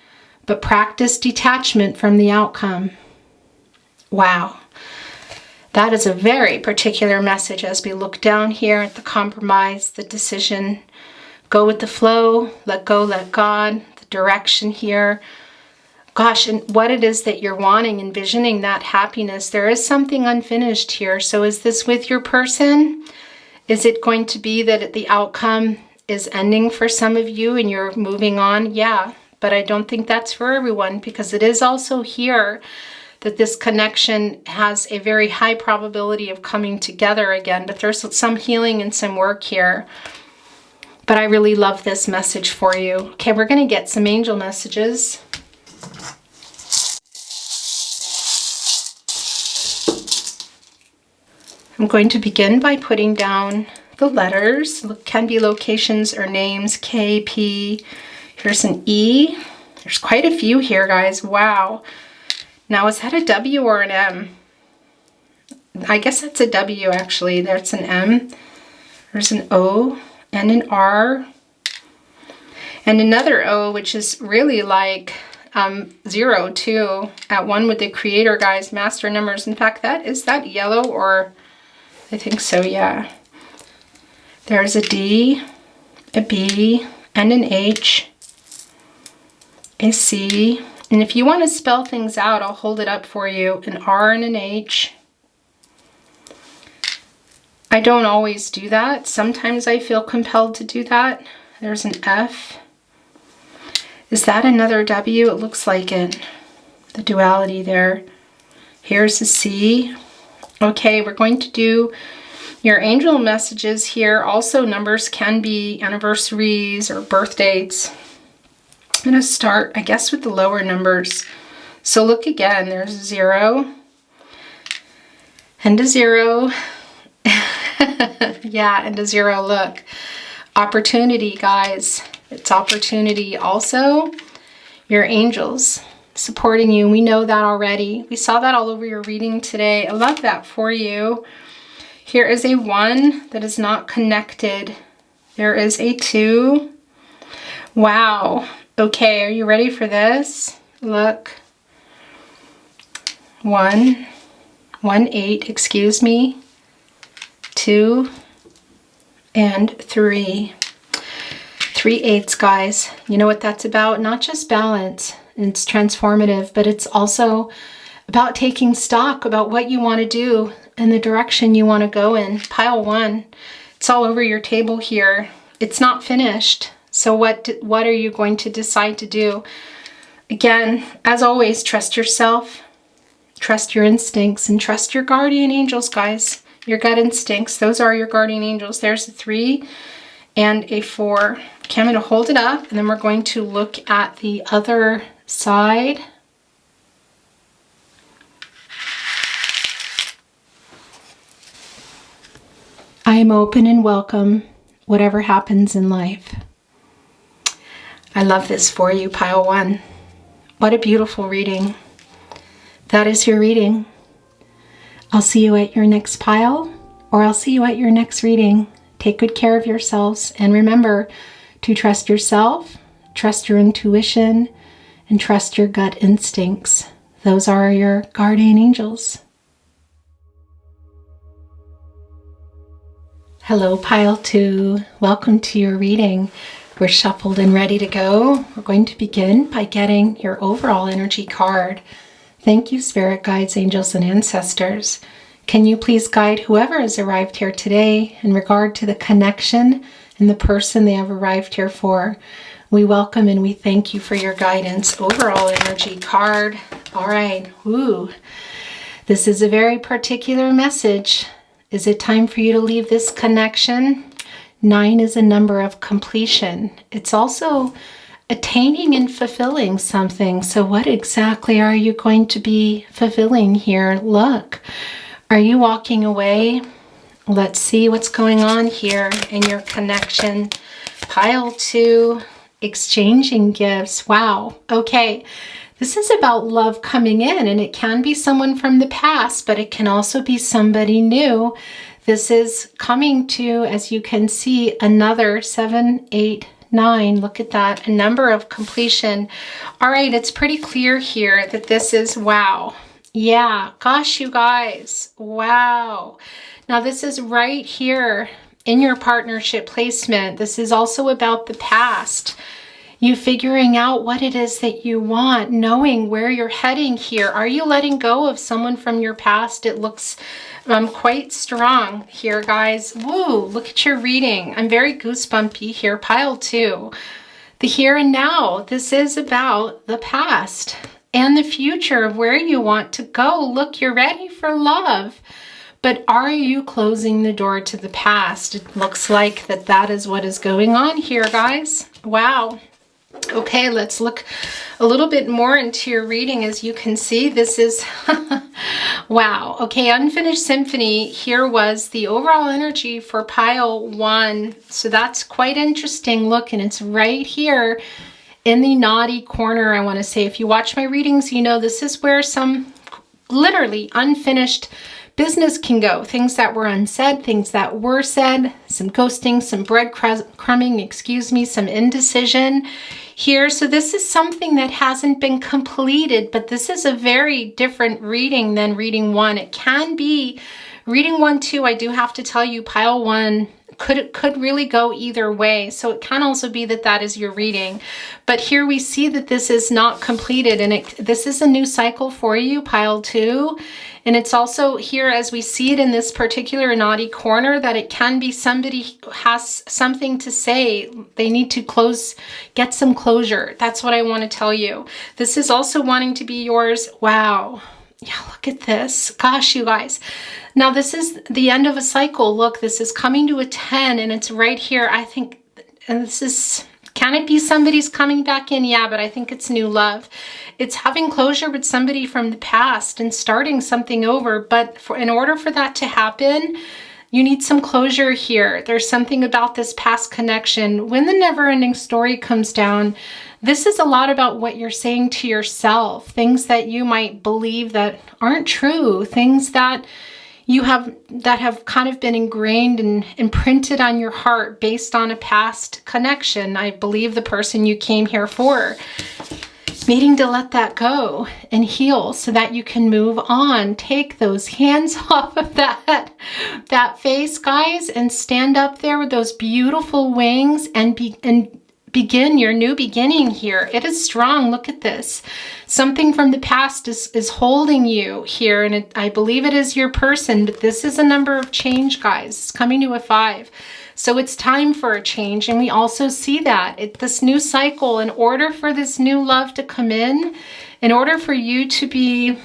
but practice detachment from the outcome. Wow. That is a very particular message as we look down here at the compromise, the decision, go with the flow, let go, let God, the direction here. Gosh, and what it is that you're wanting, envisioning that happiness. There is something unfinished here. So is this with your person? Is it going to be that the outcome is ending for some of you and you're moving on? Yeah, but I don't think that's for everyone, because it is also here that this connection has a very high probability of coming together again, but there's some healing and some work here. But I really love this message for you. Okay, we're going to get some angel messages. I'm going to begin by putting down the letters. It can be locations or names. K, P, here's an E. There's quite a few here, guys. Wow. Now, is that a W or an M? I guess that's a W, actually. There's an M. There's an O and an R. And another O, which is really like 0, too. At one with the Creator, guys. Master numbers. In fact, is that yellow or... I think so, yeah. There's a D, a B, and an H, a C. And if you want to spell things out, I'll hold it up for you. An R and an H. I don't always do that. Sometimes I feel compelled to do that. There's an F. Is that another W? It looks like it. The duality there. Here's a C. Okay, we're going to do your angel messages here. Also, numbers can be anniversaries or birth dates. I'm going to start, I guess, with the lower numbers. So look again, there's a 0 and a 0. Yeah, and a 0, look. Opportunity, guys. It's opportunity. Also, your angels supporting you. We know that already. We saw that all over your reading today. I love that for you. Here is a 1 that is not connected. There is a 2. Wow. Okay, are you ready for this? Look. 1, 8, excuse me. 2 and 3. 3 8s, guys. You know what that's about? Not just balance. It's transformative, but it's also about taking stock about what you want to do and the direction you want to go in. Pile 1. It's all over your table here. It's not finished. So what are you going to decide to do? Again, as always, trust yourself, trust your instincts, and trust your guardian angels, guys. Your gut instincts, those are your guardian angels. There's a 3 and a 4. Okay, I'm going to hold it up, and then we're going to look at the other side. I am open and welcome whatever happens in life. I love this for you, pile 1. What a beautiful reading. That is your reading. I'll see you at your next pile, or I'll see you at your next reading. Take good care of yourselves, and remember to trust yourself, trust your intuition, and trust your gut instincts. Those are your guardian angels. Hello, pile 2. Welcome to your reading. We're shuffled and ready to go. We're going to begin by getting your overall energy card. Thank you, spirit guides, angels, and ancestors. Can you please guide whoever has arrived here today in regard to the connection and the person they have arrived here for? We welcome and we thank you for your guidance. Overall energy card. All right. Ooh. This is a very particular message. Is it time for you to leave this connection? 9 is a number of completion. It's also attaining and fulfilling something. So what exactly are you going to be fulfilling here? Look, are you walking away? Let's see what's going on here in your connection. Pile 2, exchanging gifts. Wow. Okay. This is about love coming in, and it can be someone from the past, but it can also be somebody new. This is coming to, as you can see, another 7, 8, 9. Look at that, a number of completion. All right, it's pretty clear here that this is, wow. Yeah, gosh, you guys, wow. Now this is right here in your partnership placement. This is also about the past. You figuring out what it is that you want, knowing where you're heading here. Are you letting go of someone from your past? It looks quite strong here, guys. Woo, look at your reading. I'm very goosebumpy here. Pile 2. The here and now. This is about the past and the future of where you want to go. Look, you're ready for love. But are you closing the door to the past? It looks like that is what is going on here, guys. Wow. Okay, let's look a little bit more into your reading. As you can see, this is, wow. Okay, Unfinished Symphony, here was the overall energy for pile 1. So that's quite interesting. Look, and it's right here in the naughty corner, I want to say. If you watch my readings, you know this is where some literally unfinished business can go. Things that were unsaid, things that were said, some ghosting, some breadcrumbing, excuse me, some indecision here. So this is something that hasn't been completed, but this is a very different reading than reading 1. It can be reading 1 too. I do have to tell you, pile 1 could really go either way. So it can also be that is your reading. But here we see that this is not completed, and this is a new cycle for you, pile 2. And it's also here, as we see it in this particular naughty corner, that it can be somebody who has something to say. They need to get some closure. That's what I want to tell you. This is also wanting to be yours. Wow. Yeah, look at this. Gosh, you guys. Now, this is the end of a cycle. Look, this is coming to a 10, and it's right here. I think, and this is, can it be somebody's coming back in? Yeah, but I think it's new love. It's having closure with somebody from the past and starting something over. But in order for that to happen, you need some closure here. There's something about this past connection. When the never-ending story comes down, this is a lot about what you're saying to yourself, things that you might believe that aren't true, things that have kind of been ingrained and imprinted on your heart based on a past connection. I believe the person you came here for. Needing to let that go and heal so that you can move on. Take those hands off of that face, guys, and stand up there with those beautiful wings and begin your new beginning here. It is strong. Look at this. Something from the past is holding you here, and I believe it is your person, but this is a number of change, guys. It's coming to a 5. So it's time for a change, and we also see that. This new cycle, in order for this new love to come in order for you to be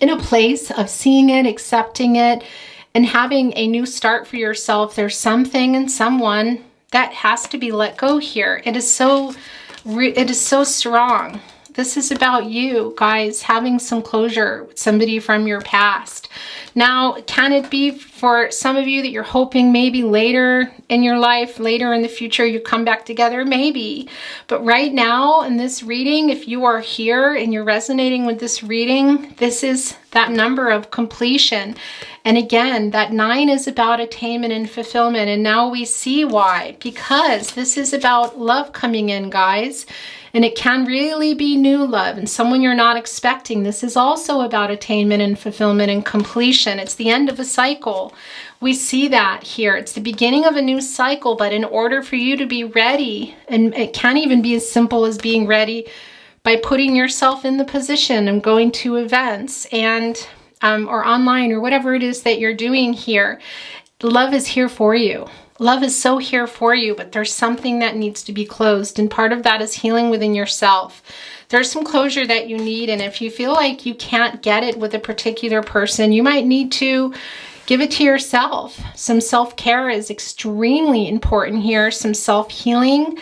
in a place of seeing it, accepting it, and having a new start for yourself, there's something and someone that has to be let go here. It is so strong. This is about you, guys, having some closure with somebody from your past. Now, can it be for some of you that you're hoping maybe later in your life, later in the future, you come back together? Maybe. But right now in this reading, if you are here and you're resonating with this reading, this is that number of completion. And again, that 9 is about attainment and fulfillment. And now we see why. Because this is about love coming in, guys. And it can really be new love and someone you're not expecting. This is also about attainment and fulfillment and completion. It's the end of a cycle. We see that here. It's the beginning of a new cycle, but in order for you to be ready, and it can't even be as simple as being ready by putting yourself in the position and going to events and or online or whatever it is that you're doing here. Love is here for you. Love is so here for you, but there's something that needs to be closed, and part of that is healing within yourself. There's some closure that you need, and if you feel like you can't get it with a particular person, you might need to give it to yourself. Some self-care is extremely important here, some self-healing.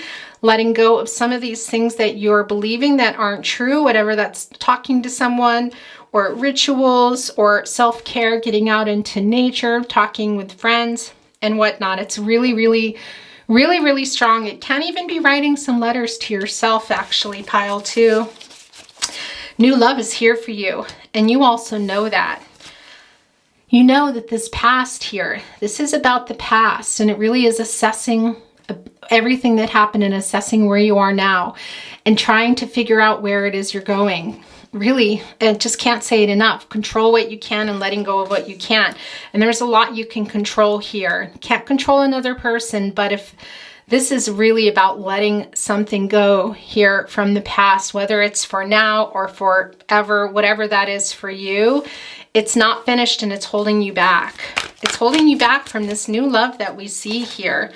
letting go of some of these things that you're believing that aren't true, whatever that's talking to someone, or rituals, or self-care, getting out into nature, talking with friends and whatnot. It's really, really, really, really strong. It can even be writing some letters to yourself, actually, pile 2. New love is here for you, and you also know that. You know that this past here, this is about the past, and it really is assessing everything that happened and assessing where you are now and trying to figure out where it is you're going. Really, I just can't say it enough. Control what you can and letting go of what you can't. And there's a lot you can control here. Can't control another person, but if this is really about letting something go here from the past, whether it's for now or forever, whatever that is for you, it's not finished and it's holding you back. It's holding you back from this new love that we see here.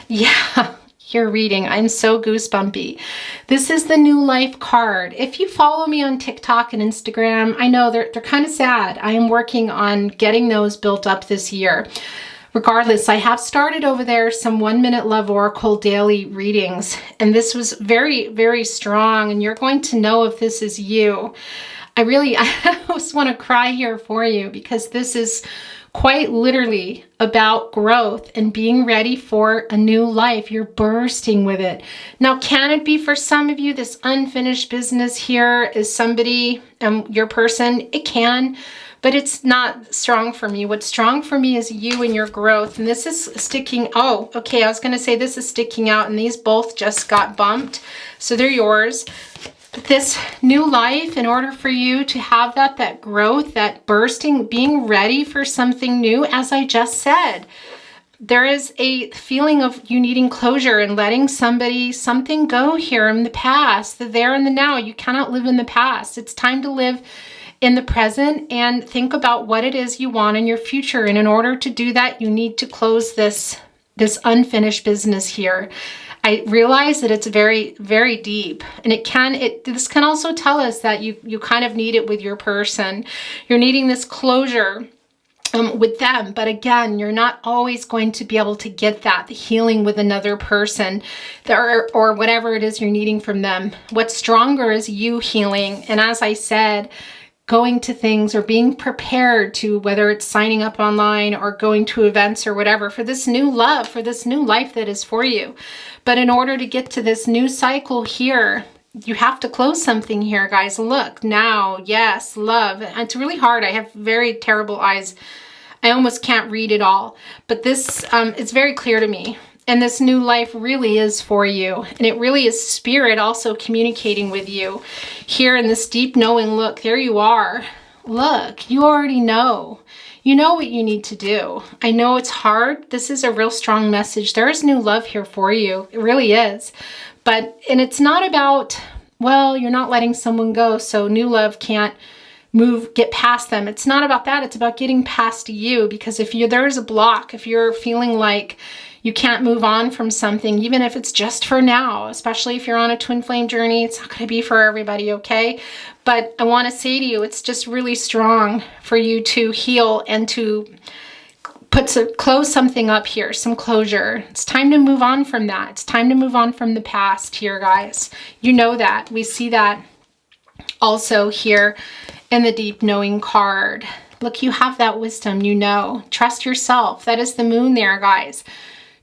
Yeah. Your reading. I'm so goosebumpy. This is the New Life card. If you follow me on TikTok and Instagram, I know they're kind of sad. I am working on getting those built up this year. Regardless, I have started over there some 1-minute love oracle daily readings, and this was very, very strong, and you're going to know if this is you. I just want to cry here for you, because this is quite literally about growth and being ready for a new life. You're bursting with it. Now, can it be for some of you, this unfinished business here is somebody, your person? It can, but it's not strong for me. What's strong for me is you and your growth. And this is sticking, oh, okay, I was going to say this is sticking out, and these both just got bumped. So they're yours. But this new life, in order for you to have that growth, that bursting, being ready for something new, as I just said, there is a feeling of you needing closure and letting something go here in the past, the there and the now. You cannot live in the past. It's time to live in the present and think about what it is you want in your future. And in order to do that, you need to close this unfinished business here. I realize that it's very, very deep, and this can also tell us that you kind of need it with your person. You're needing this closure with them, but again, you're not always going to be able to get the healing with another person or whatever it is you're needing from them. What's stronger is you healing, and as I said, going to things or being prepared to, whether it's signing up online or going to events or whatever, for this new love, for this new life that is for you. But in order to get to this new cycle here, you have to close something here, guys. Look, now, yes, love. It's really hard. I have very terrible eyes. I almost can't read it all. But this, it's very clear to me. And this new life really is for you. And it really is spirit also communicating with you. Here in this deep knowing, look, there you are. Look, you already know. You know what you need to do. I know it's hard. This is a real strong message. There is new love here for you. It really is. And it's not about, well, you're not letting someone go, so new love can't get past them. It's not about that. It's about getting past you. Because if there's a block, if you're feeling like you can't move on from something, even if it's just for now, especially if you're on a twin flame journey, it's not going to be for everybody, okay? But I want to say to you, it's just really strong for you to heal and to close something up here, some closure. It's time to move on from that. It's time to move on from the past here, guys. You know that. We see that also here in the deep knowing card. Look, you have that wisdom, you know. Trust yourself. That is the moon there, guys.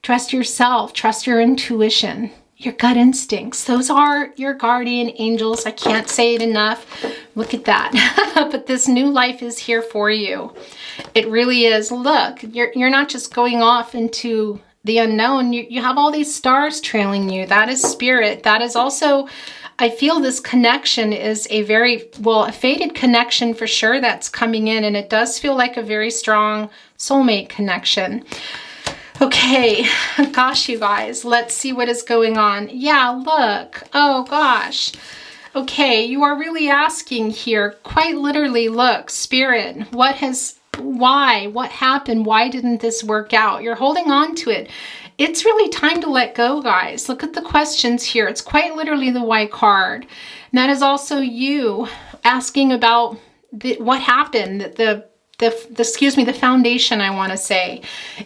Trust yourself, trust your intuition, your gut instincts. Those are your guardian angels. I can't say it enough. Look at that. But this new life is here for you. It really is. Look, you're not just going off into the unknown. You have all these stars trailing you. That is spirit. That is also, I feel this connection is a fated connection for sure that's coming in. And it does feel like a very strong soulmate connection. Okay, gosh, you guys, let's see what is going on. Yeah, look, oh gosh. Okay, you are really asking here, quite literally, look, spirit, what happened? Why didn't this work out? You're holding on to it. It's really time to let go, guys. Look at the questions here. It's quite literally the white card. And that is also you asking about what happened, the the foundation, I want to say.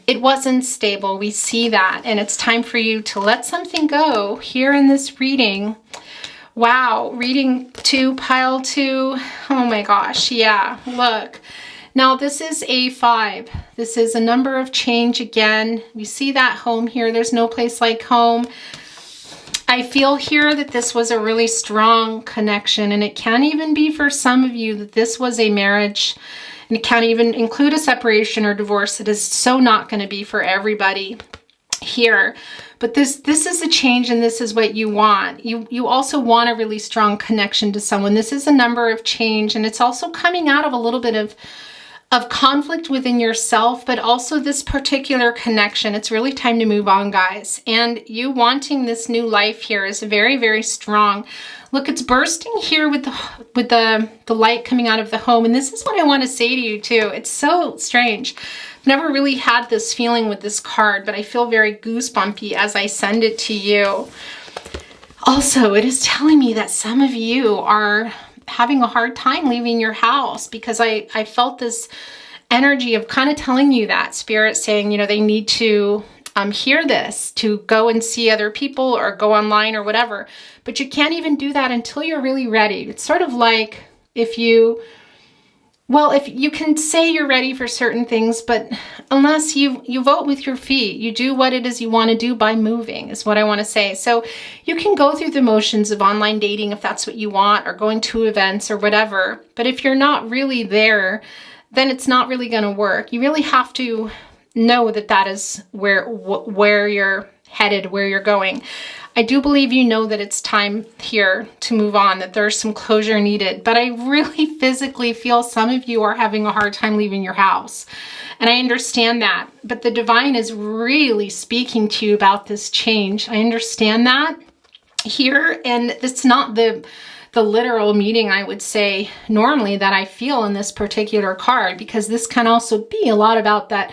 It wasn't stable. We see that, and it's time for you to let something go here in this reading. Wow, reading 2, pile 2. Oh my gosh, yeah, look. Now this is a 5. This is a number of change again. We see that home here. There's no place like home. I feel here that this was a really strong connection, and it can even be for some of you that this was a marriage, and it can even include a separation or divorce. It is so not going to be for everybody here. But this is a change, and this is what you want. You also want a really strong connection to someone. This is a number of change, and it's also coming out of a little bit of conflict within yourself, but also this particular connection. It's really time to move on, guys. And you wanting this new life here is very, very strong. Look, it's bursting here with the light coming out of the home. And this is what I want to say to you too. It's so strange. I've never really had this feeling with this card, but I feel very goosebumpy as I send it to you. Also, it is telling me that some of you are having a hard time leaving your house, because I felt this energy of kind of telling you that Spirit saying, you know, they need to hear this, to go and see other people or go online or whatever. But you can't even do that until you're really ready. It's sort of like if you can say you're ready for certain things, but unless you vote with your feet, you do what it is you want to do by moving, is what I want to say. So you can go through the motions of online dating if that's what you want, or going to events or whatever. But if you're not really there, then it's not really going to work. You really have to know that that is where you're headed, where you're going. I do believe you know that it's time here to move on, that there's some closure needed, but I really physically feel some of you are having a hard time leaving your house. And I understand that, but the divine is really speaking to you about this change. I understand that here, and it's not the literal meaning, I would say, normally that I feel in this particular card, because this can also be a lot about that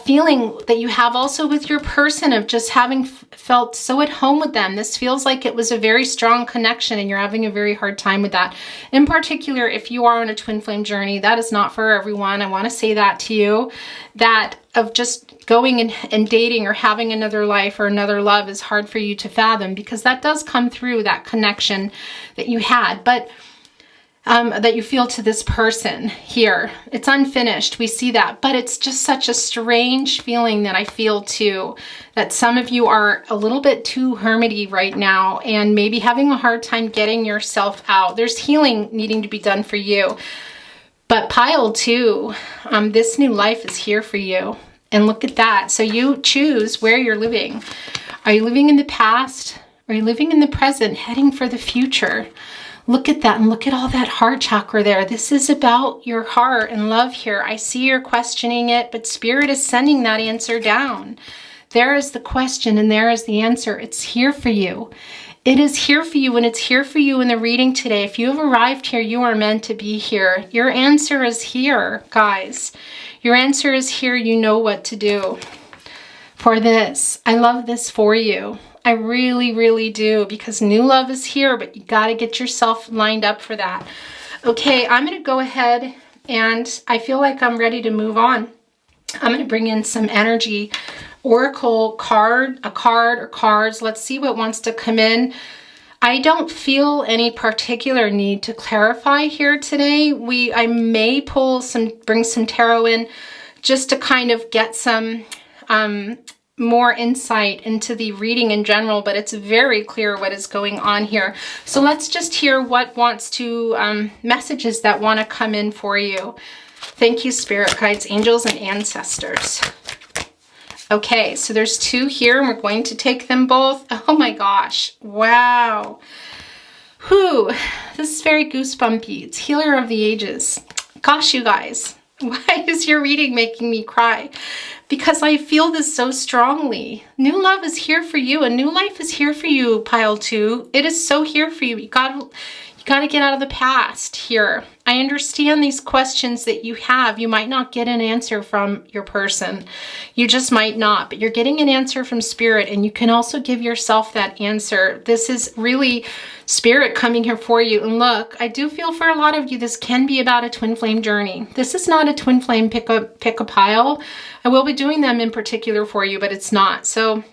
feeling that you have also with your person of just having felt so at home with them. This feels like it was a very strong connection, and you're having a very hard time with that. In particular, if you are on a twin flame journey, that is not for everyone. I want to say that to you, that of just going and dating or having another life or another love is hard for you to fathom, because that does come through that connection that you had. But that you feel to this person here. It's unfinished. We see that, but it's just such a strange feeling that I feel too, that some of you are a little bit too hermity right now and maybe having a hard time getting yourself out. There's healing needing to be done for you. But pile 2, this new life is here for you. And look at that. So you choose where you're living. Are you living in the past? Are you living in the present, heading for the future? Look at that, and look at all that heart chakra there. This is about your heart and love here. I see you're questioning it, but Spirit is sending that answer down. There is the question, and there is the answer. It's here for you. It is here for you, and it's here for you in the reading today. If you have arrived here, you are meant to be here. Your answer is here, guys. Your answer is here. You know what to do for this. I love this for you. I really, really do, because new love is here, but you got to get yourself lined up for that. Okay, I'm going to go ahead, and I feel like I'm ready to move on. I'm going to bring in some energy, oracle card, a card or cards. Let's see what wants to come in. I don't feel any particular need to clarify here today. I may bring some tarot in just to kind of get some more insight into the reading in general, but it's very clear what is going on here. So let's just hear what wants to, messages that want to come in for you. Thank you, Spirit Guides, Angels, and Ancestors. Okay, so there's 2 here, and we're going to take them both. Oh my gosh, wow. Whew, this is very goosebumpy. It's Healer of the Ages. Gosh, you guys, why is your reading making me cry? Because I feel this so strongly. New love is here for you, and new life is here for you, pile 2. It is so here for you. You gotta get out of the past here. I understand these questions that you have. You might not get an answer from your person. You just might not, but you're getting an answer from Spirit, and you can also give yourself that answer. This is really Spirit coming here for you. And look, I do feel for a lot of you, this can be about a twin flame journey. This is not a twin flame pick a pile. I will be doing them in particular for you, but it's not. So,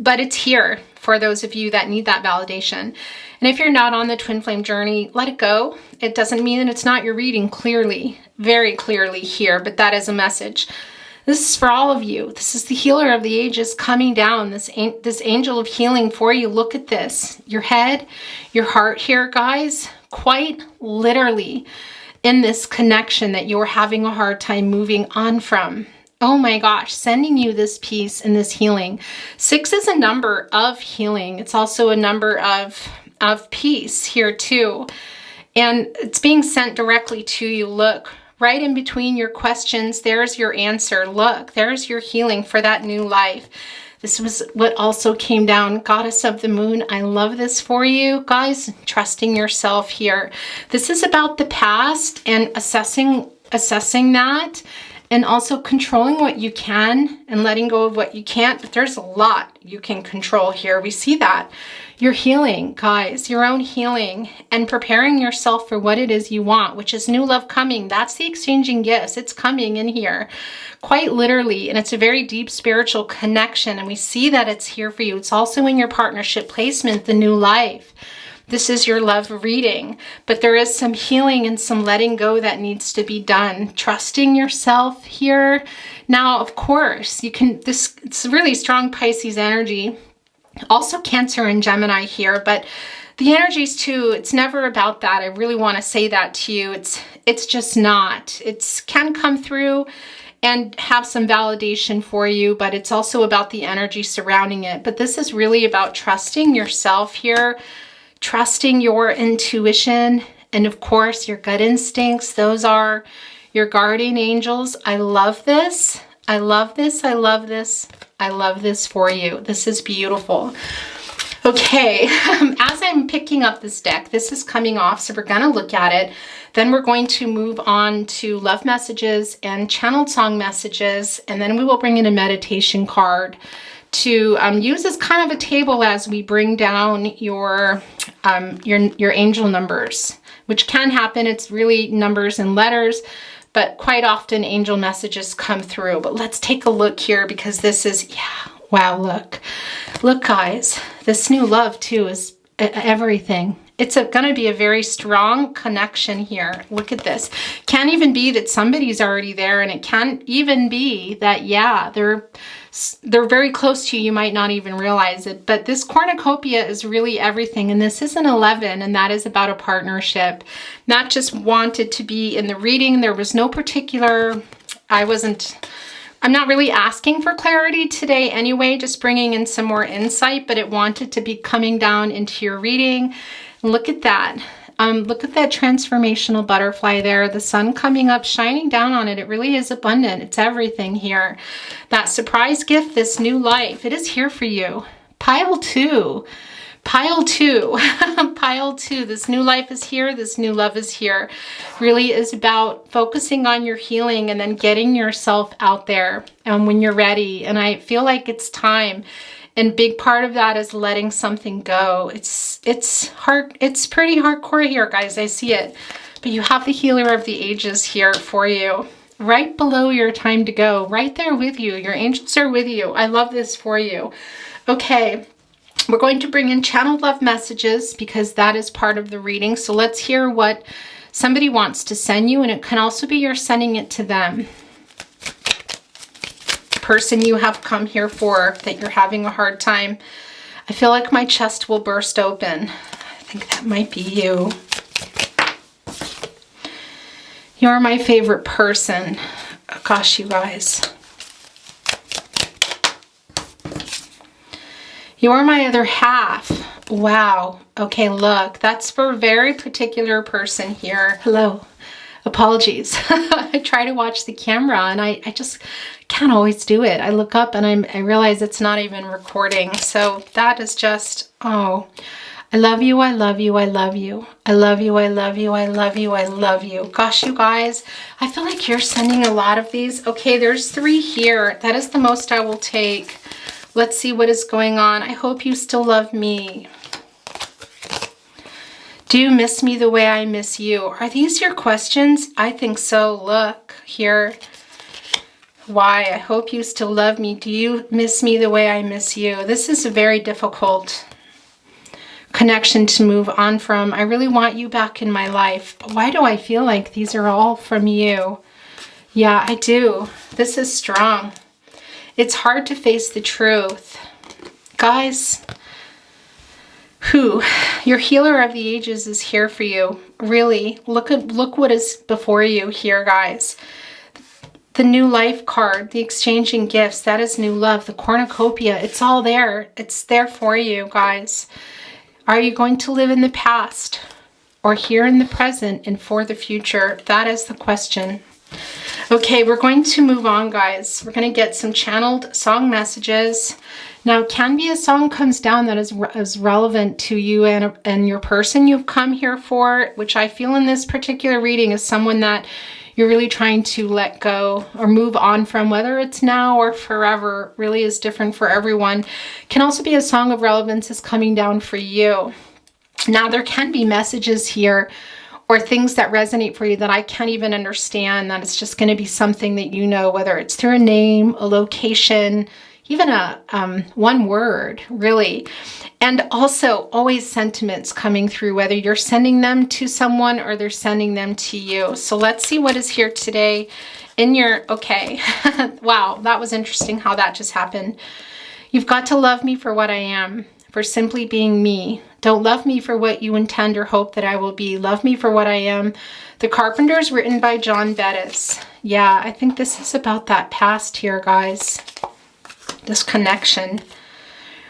but it's here for those of you that need that validation. And if you're not on the twin flame journey, let it go. It doesn't mean that it's not your reading clearly, very clearly here, but that is a message. This is for all of you. This is the healer of the ages coming down, this angel of healing for you. Look at this. Your head, your heart here, guys, quite literally in this connection that you're having a hard time moving on from. Oh my gosh, sending you this peace and this healing. 6 is a number of healing. It's also a number of peace here too. And it's being sent directly to you. Look, right in between your questions, there's your answer. Look, there's your healing for that new life. This was what also came down. Goddess of the Moon, I love this for you. Guys, trusting yourself here. This is about the past and assessing that. And also controlling what you can and letting go of what you can't. But there's a lot you can control here. We see that. You're healing, guys, your own healing, and preparing yourself for what it is you want, which is new love coming. That's the exchanging gifts. It's coming in here, quite literally. And it's a very deep spiritual connection. And we see that it's here for you. It's also in your partnership placement, the new life. This is your love reading, but there is some healing and some letting go that needs to be done. Trusting yourself here. Now, of course, you can, it's really strong Pisces energy. Also Cancer and Gemini here, but the energies too, it's never about that. I really want to say that to you. It's just not. It can come through and have some validation for you, but it's also about the energy surrounding it. But this is really about trusting yourself here. Trusting your intuition, and of course your gut instincts. Those are your guardian angels. I love this. I love this. I love this. I love this for you. This is beautiful. Okay, as I'm picking up this deck, this is coming off, so we're going to look at it. Then we're going to move on to love messages and channeled song messages, and then we will bring in a meditation card to use as kind of a table as we bring down your angel numbers, which can happen. It's really numbers and letters, but quite often angel messages come through. But let's take a look here, because this is, yeah, wow, look, guys, this new love too is everything. It's going to be a very strong connection here. Look at this. Can even be that somebody's already there, and it can even be that, yeah, they're very close to you. You might not even realize it, but this cornucopia is really everything. And this is an 11, and that is about a partnership. Not just wanted to be in the reading. There was no particular, I'm not really asking for clarity today anyway, just bringing in some more insight, but it wanted to be coming down into your reading. Look at that. Look at that transformational butterfly there. The sun coming up, shining down on it. It really is abundant. It's everything here. That surprise gift, this new life, it is here for you. Pile 2. Pile 2. Pile 2. This new life is here. This new love is here. Really is about focusing on your healing and then getting yourself out there when you're ready. And I feel like it's time. And big part of that is letting something go. It's hard. It's pretty hardcore here, guys. I see it. But you have the healer of the ages here for you. Right below your time to go. Right there with you. Your angels are with you. I love this for you. Okay. We're going to bring in channeled love messages, because that is part of the reading. So let's hear what somebody wants to send you. And it can also be you're sending it to them. Person you have come here for, that you're having a hard time. I feel like my chest will burst open. I think that might be you. You're my favorite person. Oh, gosh, you guys. You're my other half. Wow. Okay, look, that's for a very particular person here. Hello. Apologies. I try to watch the camera and I just can't always do it. I look up and I realize it's not even recording. So that is just, oh, I love you, I love you, I love you. I love you, I love you, I love you, I love you. Gosh, you guys, I feel like you're sending a lot of these. Okay, there's 3 here. That is the most I will take. Let's see what is going on. I hope you still love me. Do you miss me the way I miss you? Are these your questions? I think so. Look here. Why? I hope you still love me. Do you miss me the way I miss you? This is a very difficult connection to move on from. I really want you back in my life. But why do I feel like these are all from you? Yeah, I do. This is strong. It's hard to face the truth. Guys, your healer of the ages is here for you. Really, look what is before you here, guys. The new life card, the exchanging gifts, that is new love. The cornucopia, it's all there. It's there for you, guys. Are you going to live in the past or here in the present and for the future? That is the question. Okay, we're going to move on, guys. We're going to get some channeled song messages. Now, it can be a song comes down that is relevant to you and your person you've come here for, which I feel in this particular reading is someone that you're really trying to let go or move on from, whether it's now or forever. Really is different for everyone. Can also be a song of relevance is coming down for you. Now, there can be messages here or things that resonate for you that I can't even understand, that it's just going to be something that you know, whether it's through a name, a location, even a one word, really. And also always sentiments coming through, whether you're sending them to someone or they're sending them to you. So let's see what is here today in your, okay. Wow, that was interesting how that just happened. You've got to love me for what I am, for simply being me. Don't love me for what you intend or hope that I will be. Love me for what I am. The Carpenters, written by John Bettis. Yeah, I think this is about that past here, guys. This connection.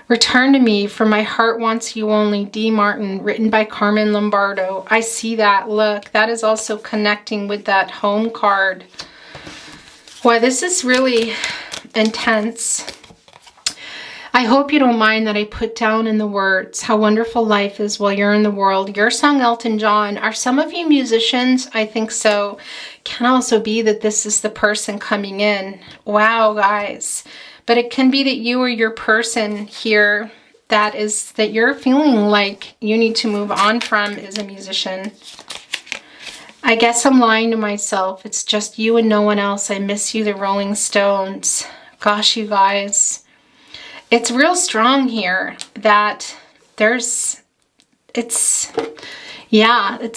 Return to me, for my heart wants you only. D. Martin, written by Carmen Lombardo. I see that. Look, that is also connecting with that home card. Boy, this is really intense. I hope you don't mind that I put down in the words how wonderful life is while you're in the world. Your song, Elton John. Are some of you musicians? I think so. Can also be that this is the person coming in. Wow, guys. But it can be that you or your person here that you're feeling like you need to move on from is a musician. I guess I'm lying to myself. It's just you and no one else. I miss you, the Rolling Stones. Gosh, you guys. It's real strong here that it's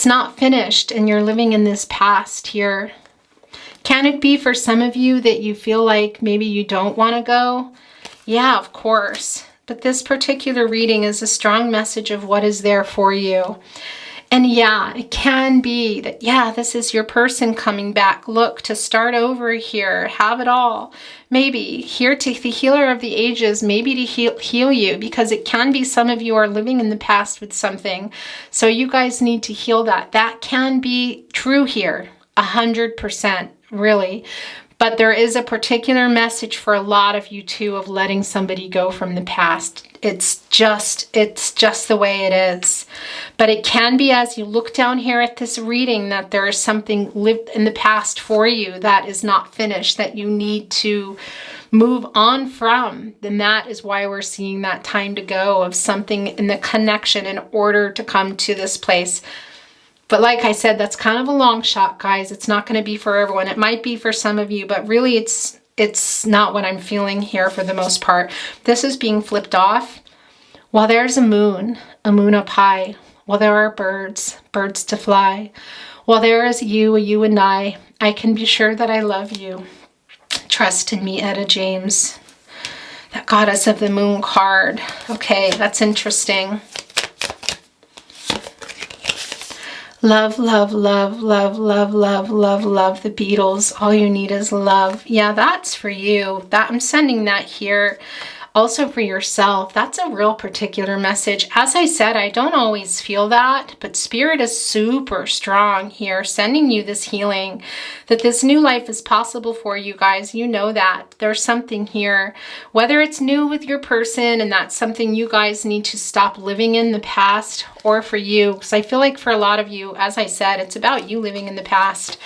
not finished and you're living in this past here. Can it be for some of you that you feel like maybe you don't want to go? Yeah, of course. But this particular reading is a strong message of what is there for you. And yeah, it can be that, yeah, this is your person coming back. Look, to start over here, have it all. Maybe here to the healer of the ages, maybe to heal you, because it can be some of you are living in the past with something. So you guys need to heal that. That can be true here, 100%, really. But there is a particular message for a lot of you too of letting somebody go from the past. It's just the way it is. But it can be, as you look down here at this reading, that there is something lived in the past for you that is not finished, that you need to move on from. Then that is why we're seeing that time to go of something in the connection in order to come to this place. But like I said, that's kind of a long shot, guys. It's not going to be for everyone. It might be for some of you, but really it's not what I'm feeling here for the most part. This is being flipped off. While there's a moon up high. While there are birds to fly. While there is you and I can be sure that I love you. Trust in me, Etta James. That Goddess of the Moon card. Okay, that's interesting. Love, love, love, love, love, love, love, love. The Beatles. All you need is love. Yeah, that's for you. I'm sending that here. Also for yourself, that's a real particular message. As I said, I don't always feel that, but Spirit is super strong here, sending you this healing, that this new life is possible for you guys. You know that. There's something here, whether it's new with your person and that's something you guys need to stop living in the past, or for you, because I feel like for a lot of you, as I said, it's about you living in the past.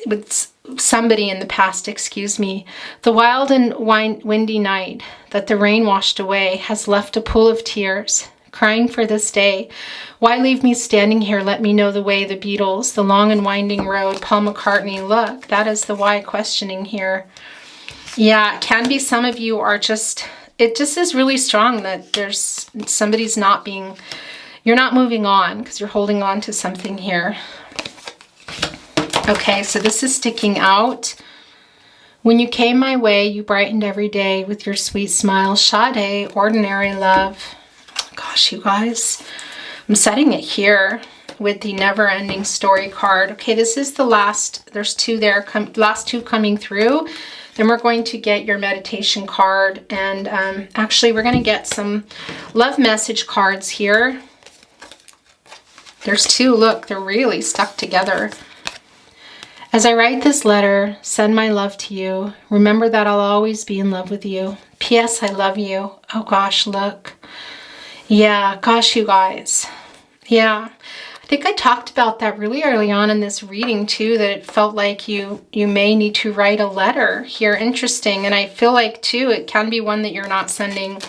With somebody in the past, excuse me. The wild and windy night that the rain washed away has left a pool of tears, crying for this day. Why leave me standing here? Let me know the way. The Beatles, the long and winding road. Paul McCartney. Look, that is the why questioning here. Yeah, it can be some of you are just, it just is really strong that there's somebody's not being, you're not moving on because you're holding on to something here. Okay, so this is sticking out. When you came my way, you brightened every day with your sweet smile. Sade, ordinary love. Gosh, you guys. I'm setting it here with the never-ending story card. Okay, this is the last. There's two there, last two coming through. Then we're going to get your meditation card. And actually, we're going to get some love message cards here. There's two. Look, they're really stuck together. As I write this letter, send my love to you. Remember that I'll always be in love with you. P.S. I love you. Oh gosh, look. Yeah, gosh, you guys. Yeah, I think I talked about that really early on in this reading too, that it felt like you may need to write a letter here. Interesting. And I feel like too, it can be one that you're not sending.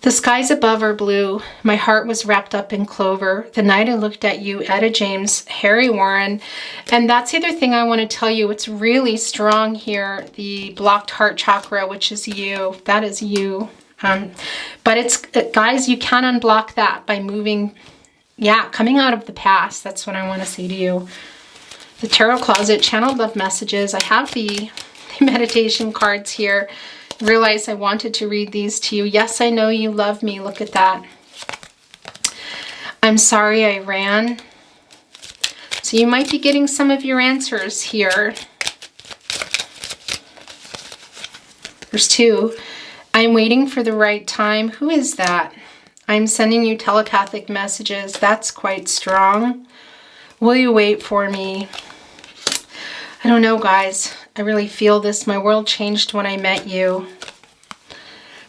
The skies above are blue. My heart was wrapped up in clover. The night I looked at you, Etta James, Harry Warren. And that's the other thing I want to tell you. It's really strong here. The blocked heart chakra, which is you. That is you. But it's, guys, you can unblock that by moving, yeah, coming out of the past. That's what I want to say to you. The Tarot Closet, channeled love messages. I have the meditation cards here. Realize I wanted to read these to you. Yes, I know you love me. Look at that. I'm sorry I ran. So you might be getting some of your answers here. There's two. I'm waiting for the right time. Who is that? I'm sending you telepathic messages. That's quite strong. Will you wait for me? I don't know, guys. I really feel this. My world changed when I met you.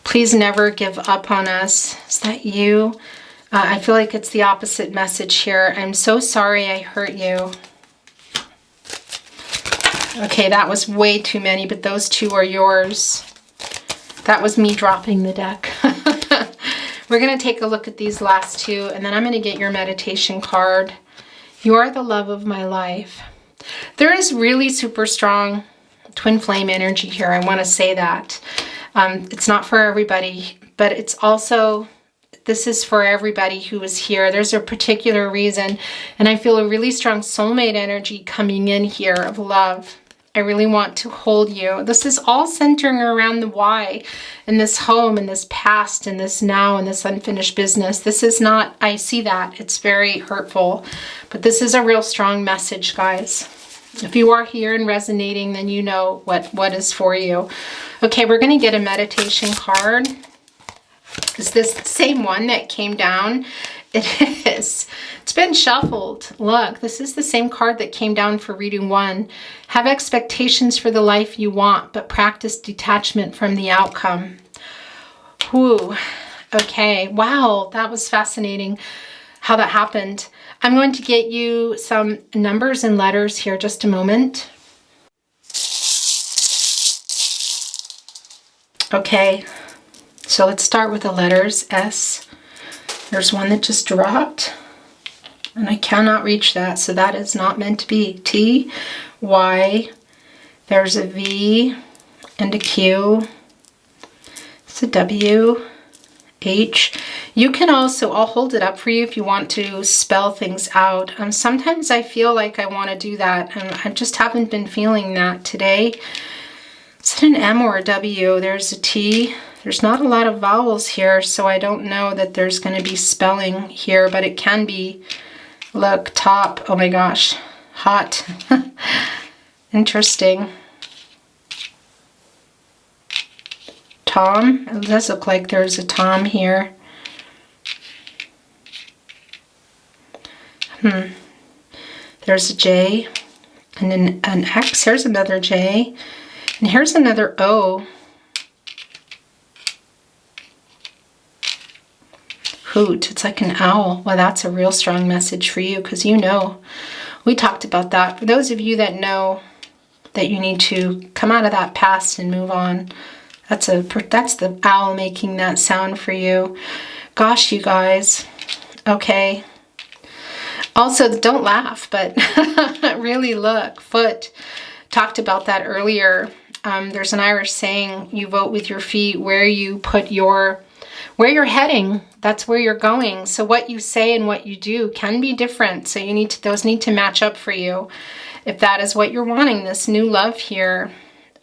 Please never give up on us. Is that you? I feel like it's the opposite message here. I'm so sorry I hurt you. Okay, that was way too many, but those two are yours. That was me dropping the deck. We're going to take a look at these last two, and then I'm going to get your meditation card. You are the love of my life. There is really super strong twin flame energy here. I want to say that. It's not for everybody, but it's also, this is for everybody who is here. There's a particular reason, and I feel a really strong soulmate energy coming in here of love. I really want to hold you. This is all centering around the why, and this home, and this past, and this now, and this unfinished business. This is not, I see that. It's very hurtful, but this is a real strong message, guys. If you are here and resonating, then you know what is for you. Okay, we're going to get a meditation card. Is this the same one that came down? It is. It's been shuffled. Look, this is the same card that came down for reading one. Have expectations for the life you want, but practice detachment from the outcome. Whew. Okay. Wow. That was fascinating how that happened. I'm going to get you some numbers and letters here. Just a moment. Okay. So let's start with the letters. S. There's one that just dropped, and I cannot reach that, so that is not meant to be. T, Y, there's a V, and a Q, it's a W, H. You can also, I'll hold it up for you if you want to spell things out. Sometimes I feel like I want to do that, and I just haven't been feeling that today. Is it an M or a W? There's a T. There's not a lot of vowels here, so I don't know that there's going to be spelling here, but it can be, look, top. Oh my gosh, hot. Interesting. Tom. It does look like there's a Tom here. There's a J and an X. Here's another J. And here's another O. Hoot. It's like an owl. Well, that's a real strong message for you because you know. We talked about that. For those of you that know that you need to come out of that past and move on, that's the owl making that sound for you. Gosh, you guys. Okay. Also, don't laugh, but really look. Foot. Talked about that earlier. There's an Irish saying, you vote with your feet. Where you put where you're heading, that's where you're going. So what you say and what you do can be different. So those need to match up for you. If that is what you're wanting, this new love here.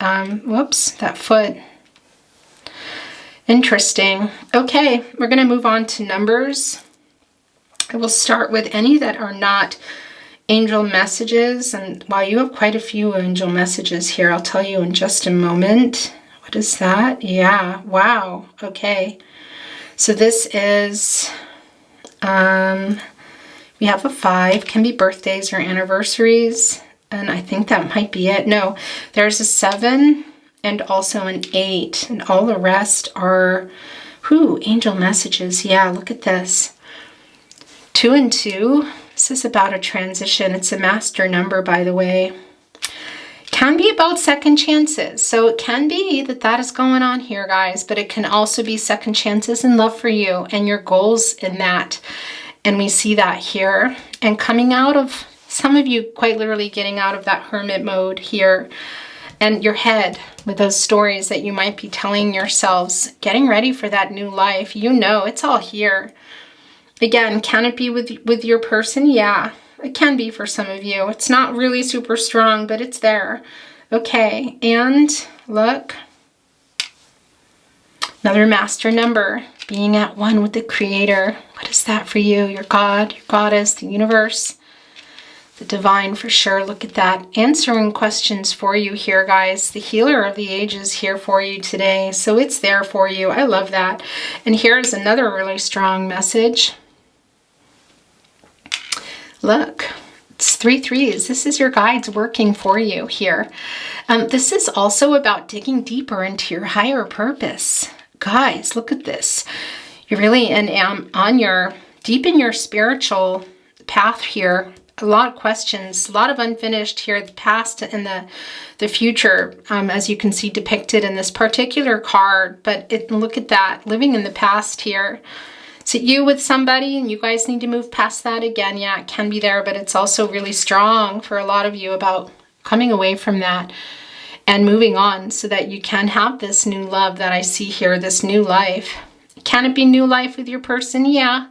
Whoops, that foot. Interesting. Okay, we're going to move on to numbers. I will start with any that are not angel messages. And while you have quite a few angel messages here, I'll tell you in just a moment. What is that? Yeah, wow. Okay. So this is, we have a 5, can be birthdays or anniversaries. And I think that might be it. No, there's a 7 and also an 8. And all the rest are, angel messages. Yeah, look at this. 2 and 2. This is about a transition. It's a master number, by the way. Can be about second chances. So it can be that is going on here, guys, but it can also be second chances in love for you and your goals in that. And we see that here. And coming out of, some of you quite literally getting out of that hermit mode here and your head with those stories that you might be telling yourselves, getting ready for that new life. You know, it's all here. Again, can it be with your person? Yeah. It can be for some of you. It's not really super strong, but it's there. Okay, and look. Another master number, being at one with the Creator. What is that for you? Your God, your Goddess, the universe, the divine for sure. Look at that. Answering questions for you here, guys. The healer of the ages here for you today. So it's there for you. I love that. And here's another really strong message. Look, it's 3 3s. This is your guides working for you here. This is also about digging deeper into your higher purpose. Guys, look at this. You're really deep in your spiritual path here. A lot of questions, a lot of unfinished here, the past and the future, as you can see depicted in this particular card. But look at that, living in the past here. Is it you with somebody and you guys need to move past that again? Yeah, it can be there, but it's also really strong for a lot of you about coming away from that and moving on so that you can have this new love that I see here, this new life. Can it be new life with your person? Yeah,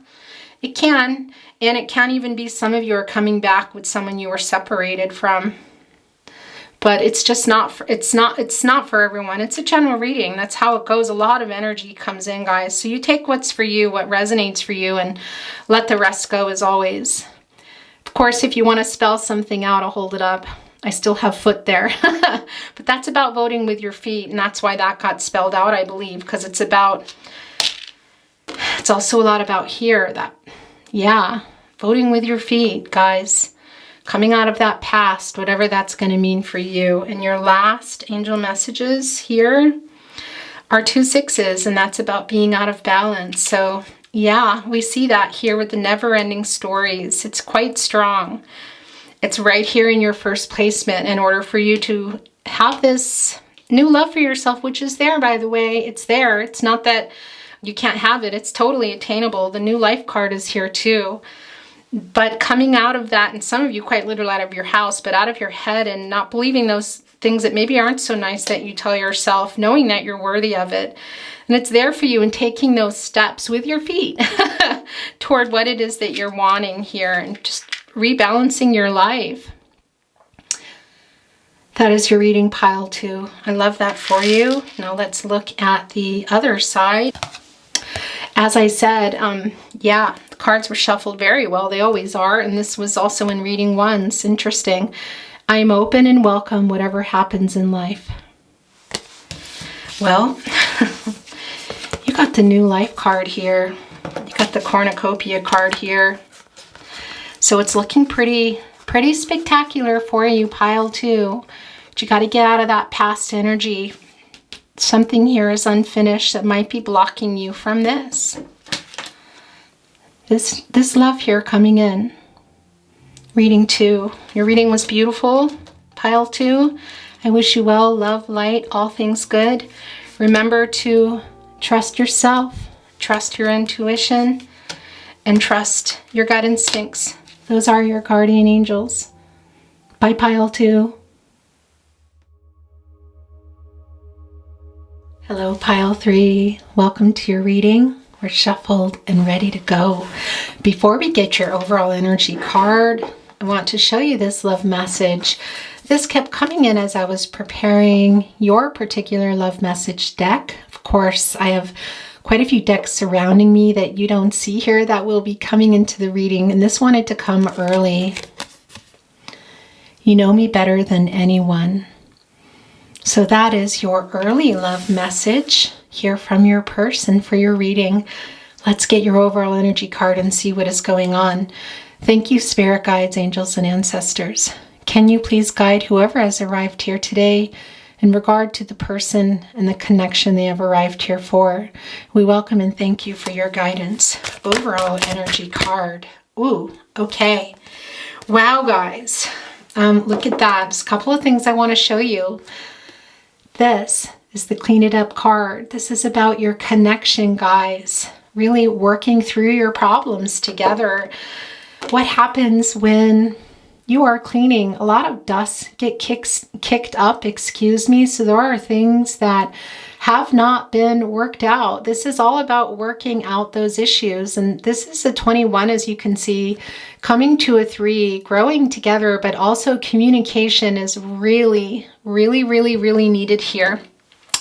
it can. And it can even be some of you are coming back with someone you were separated from. But it's just not for, it's not for everyone. It's a general reading. That's how it goes. A lot of energy comes in, guys. So you take what's for you, what resonates for you, and let the rest go as always. Of course, if you want to spell something out, I'll hold it up. I still have foot there. But that's about voting with your feet, and that's why that got spelled out, I believe, because it's also a lot about here, voting with your feet, guys. Coming out of that past, whatever that's going to mean for you. And your last angel messages here are 2 6s, and that's about being out of balance. So yeah, we see that here with the never-ending stories. It's quite strong. It's right here in your first placement in order for you to have this new love for yourself, which is there, by the way. It's there. It's not that you can't have it. It's totally attainable. The new life card is here too. But coming out of that, and some of you quite literally out of your house, but out of your head and not believing those things that maybe aren't so nice that you tell yourself, knowing that you're worthy of it. And it's there for you, and taking those steps with your feet toward what it is that you're wanting here and just rebalancing your life. That is your reading pile 2. I love that for you. Now let's look at the other side. As I said, the cards were shuffled very well. They always are. And this was also in reading 1. It's interesting. I am open and welcome whatever happens in life. Well, You got the New Life card here. You got the Cornucopia card here. So it's looking pretty spectacular for you, pile 2. But you got to get out of that past energy. Something here is unfinished that might be blocking you from this. This love here coming in. Reading 2. Your reading was beautiful, pile 2. I wish you well, love, light, all things good. Remember to trust yourself, trust your intuition, and trust your gut instincts. Those are your guardian angels. Bye, pile 2. Hello, pile 3. Welcome to your reading. We're shuffled and ready to go. Before we get your overall energy card, I want to show you this love message. This kept coming in as I was preparing your particular love message deck. Of course, I have quite a few decks surrounding me that you don't see here that will be coming into the reading, and this wanted to come early. You know me better than anyone. So that is your early love message here from your person for your reading. Let's get your overall energy card and see what is going on. Thank you, spirit guides, angels, and ancestors. Can you please guide whoever has arrived here today in regard to the person and the connection they have arrived here for? We welcome and thank you for your guidance. Overall energy card. Ooh, okay. Wow, guys. Look at that. There's a couple of things I want to show you. This is the Clean It Up card. This is about your connection, guys. Really working through your problems together. What happens when you are cleaning? A lot of dust get kicked up, excuse me. So there are things that have not been worked out. This is all about working out those issues. And this is a 21, as you can see, coming to a 3, growing together, but also communication is really needed here.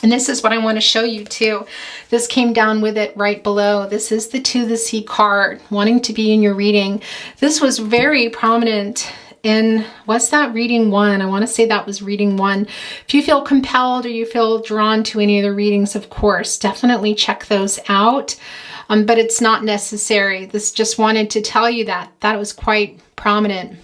And this is what I want to show you too. This came down with it right below. This is the 2 the Sea card, wanting to be in your reading. This was very prominent in, what's that, reading 1? I want to say that was reading 1. If you feel compelled or you feel drawn to any of the readings, of course, definitely check those out. But it's not necessary. This just wanted to tell you that it was quite prominent.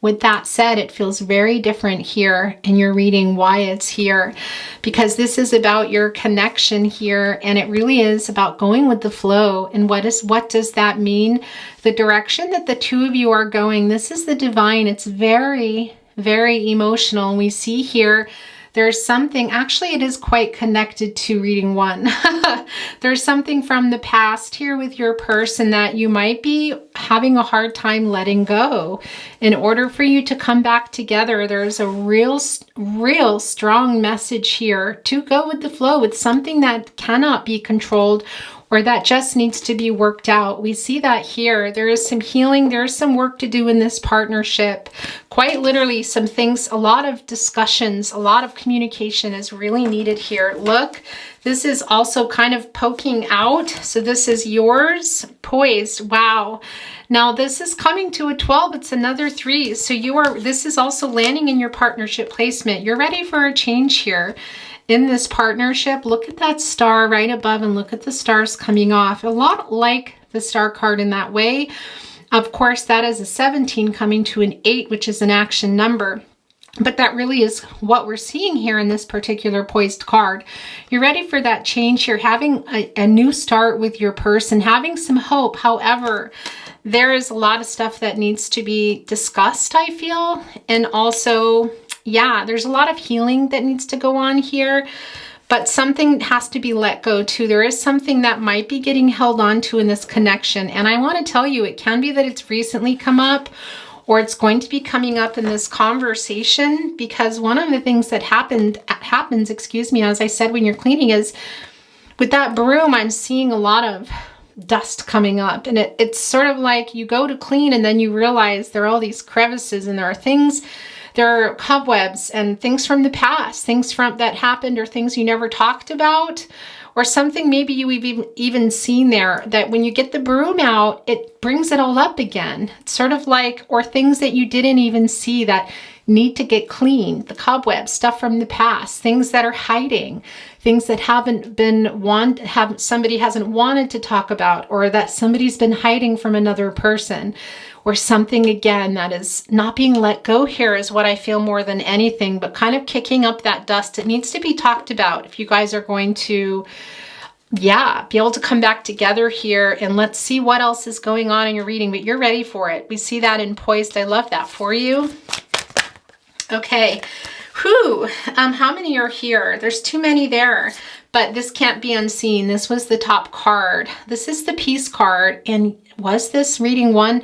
With that said, it feels very different here in your reading, why it's here, because this is about your connection here, and it really is about going with the flow. And what does that mean? The direction that the 2 of you are going, this is the divine. It's very emotional. And we see here there's something, actually it is quite connected to reading 1. There's something from the past here with your person that you might be having a hard time letting go. In order for you to come back together, there's a real strong message here to go with the flow with something that cannot be controlled or that just needs to be worked out. We see that here. There is some healing. There's some work to do in this partnership. Quite literally some things, a lot of discussions, a lot of communication is really needed here. Look, this is also kind of poking out. So this is yours, poised. Wow. Now this is coming to a 12. It's another 3. So this is also landing in your partnership placement. You're ready for a change here. In this partnership, look at that star right above and look at the stars coming off. A lot like the star card in that way. Of course, that is a 17 coming to an 8, which is an action number. But that really is what we're seeing here in this particular poised card. You're ready for that change. You're having a new start with your person, having some hope. However, there is a lot of stuff that needs to be discussed, I feel. And also, yeah, there's a lot of healing that needs to go on here, but something has to be let go too. There is something that might be getting held on to in this connection. And I want to tell you, it can be that it's recently come up or it's going to be coming up in this conversation, because one of the things that happens, excuse me, as I said, when you're cleaning is with that broom, I'm seeing a lot of dust coming up, and it's sort of like you go to clean and then you realize there are all these crevices and there are cobwebs and things from the past, things that happened or things you never talked about, or something maybe you've even seen there that when you get the broom out, it brings it all up again. It's sort of like, or things that you didn't even see that need to get clean, the cobwebs, stuff from the past, things that are hiding, things that somebody hasn't wanted to talk about, or that somebody's been hiding from another person, or something again that is not being let go here is what I feel more than anything, but kind of kicking up that dust. It needs to be talked about if you guys are going to, yeah, be able to come back together here. And let's see what else is going on in your reading, but you're ready for it. We see that in Poised. I love that for you. Okay. Whew. How many are here? There's too many there, but this can't be unseen. This was the top card. This is the Peace card. And was this reading one?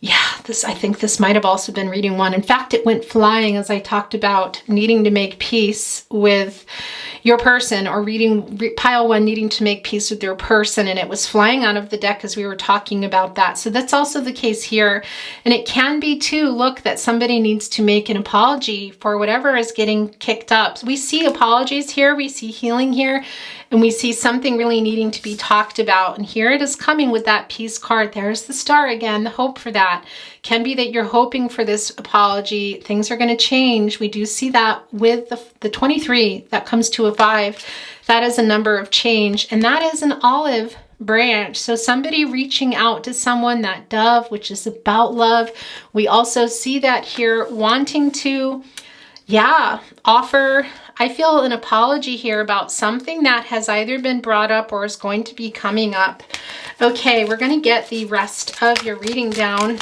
Yeah, I think this might have also been reading one. In fact, it went flying as I talked about needing to make peace with your person, or pile one needing to make peace with your person, and it was flying out of the deck as we were talking about that. So that's also the case here. And it can be too, look, that somebody needs to make an apology for whatever is getting kicked up. So we see apologies here, we see healing here, and we see something really needing to be talked about. And here it is coming with that Peace card. There's the star again, the hope for that. Can be that you're hoping for this apology. Things are going to change. We do see that with the 23 that comes to a 5. That is a number of change, and that is an olive branch. So somebody reaching out to someone, that dove, which is about love. We also see that here wanting to, yeah, offer, I feel, an apology here about something that has either been brought up or is going to be coming up. Okay, we're going to get the rest of your reading down.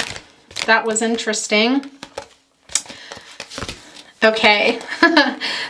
That was interesting. Okay,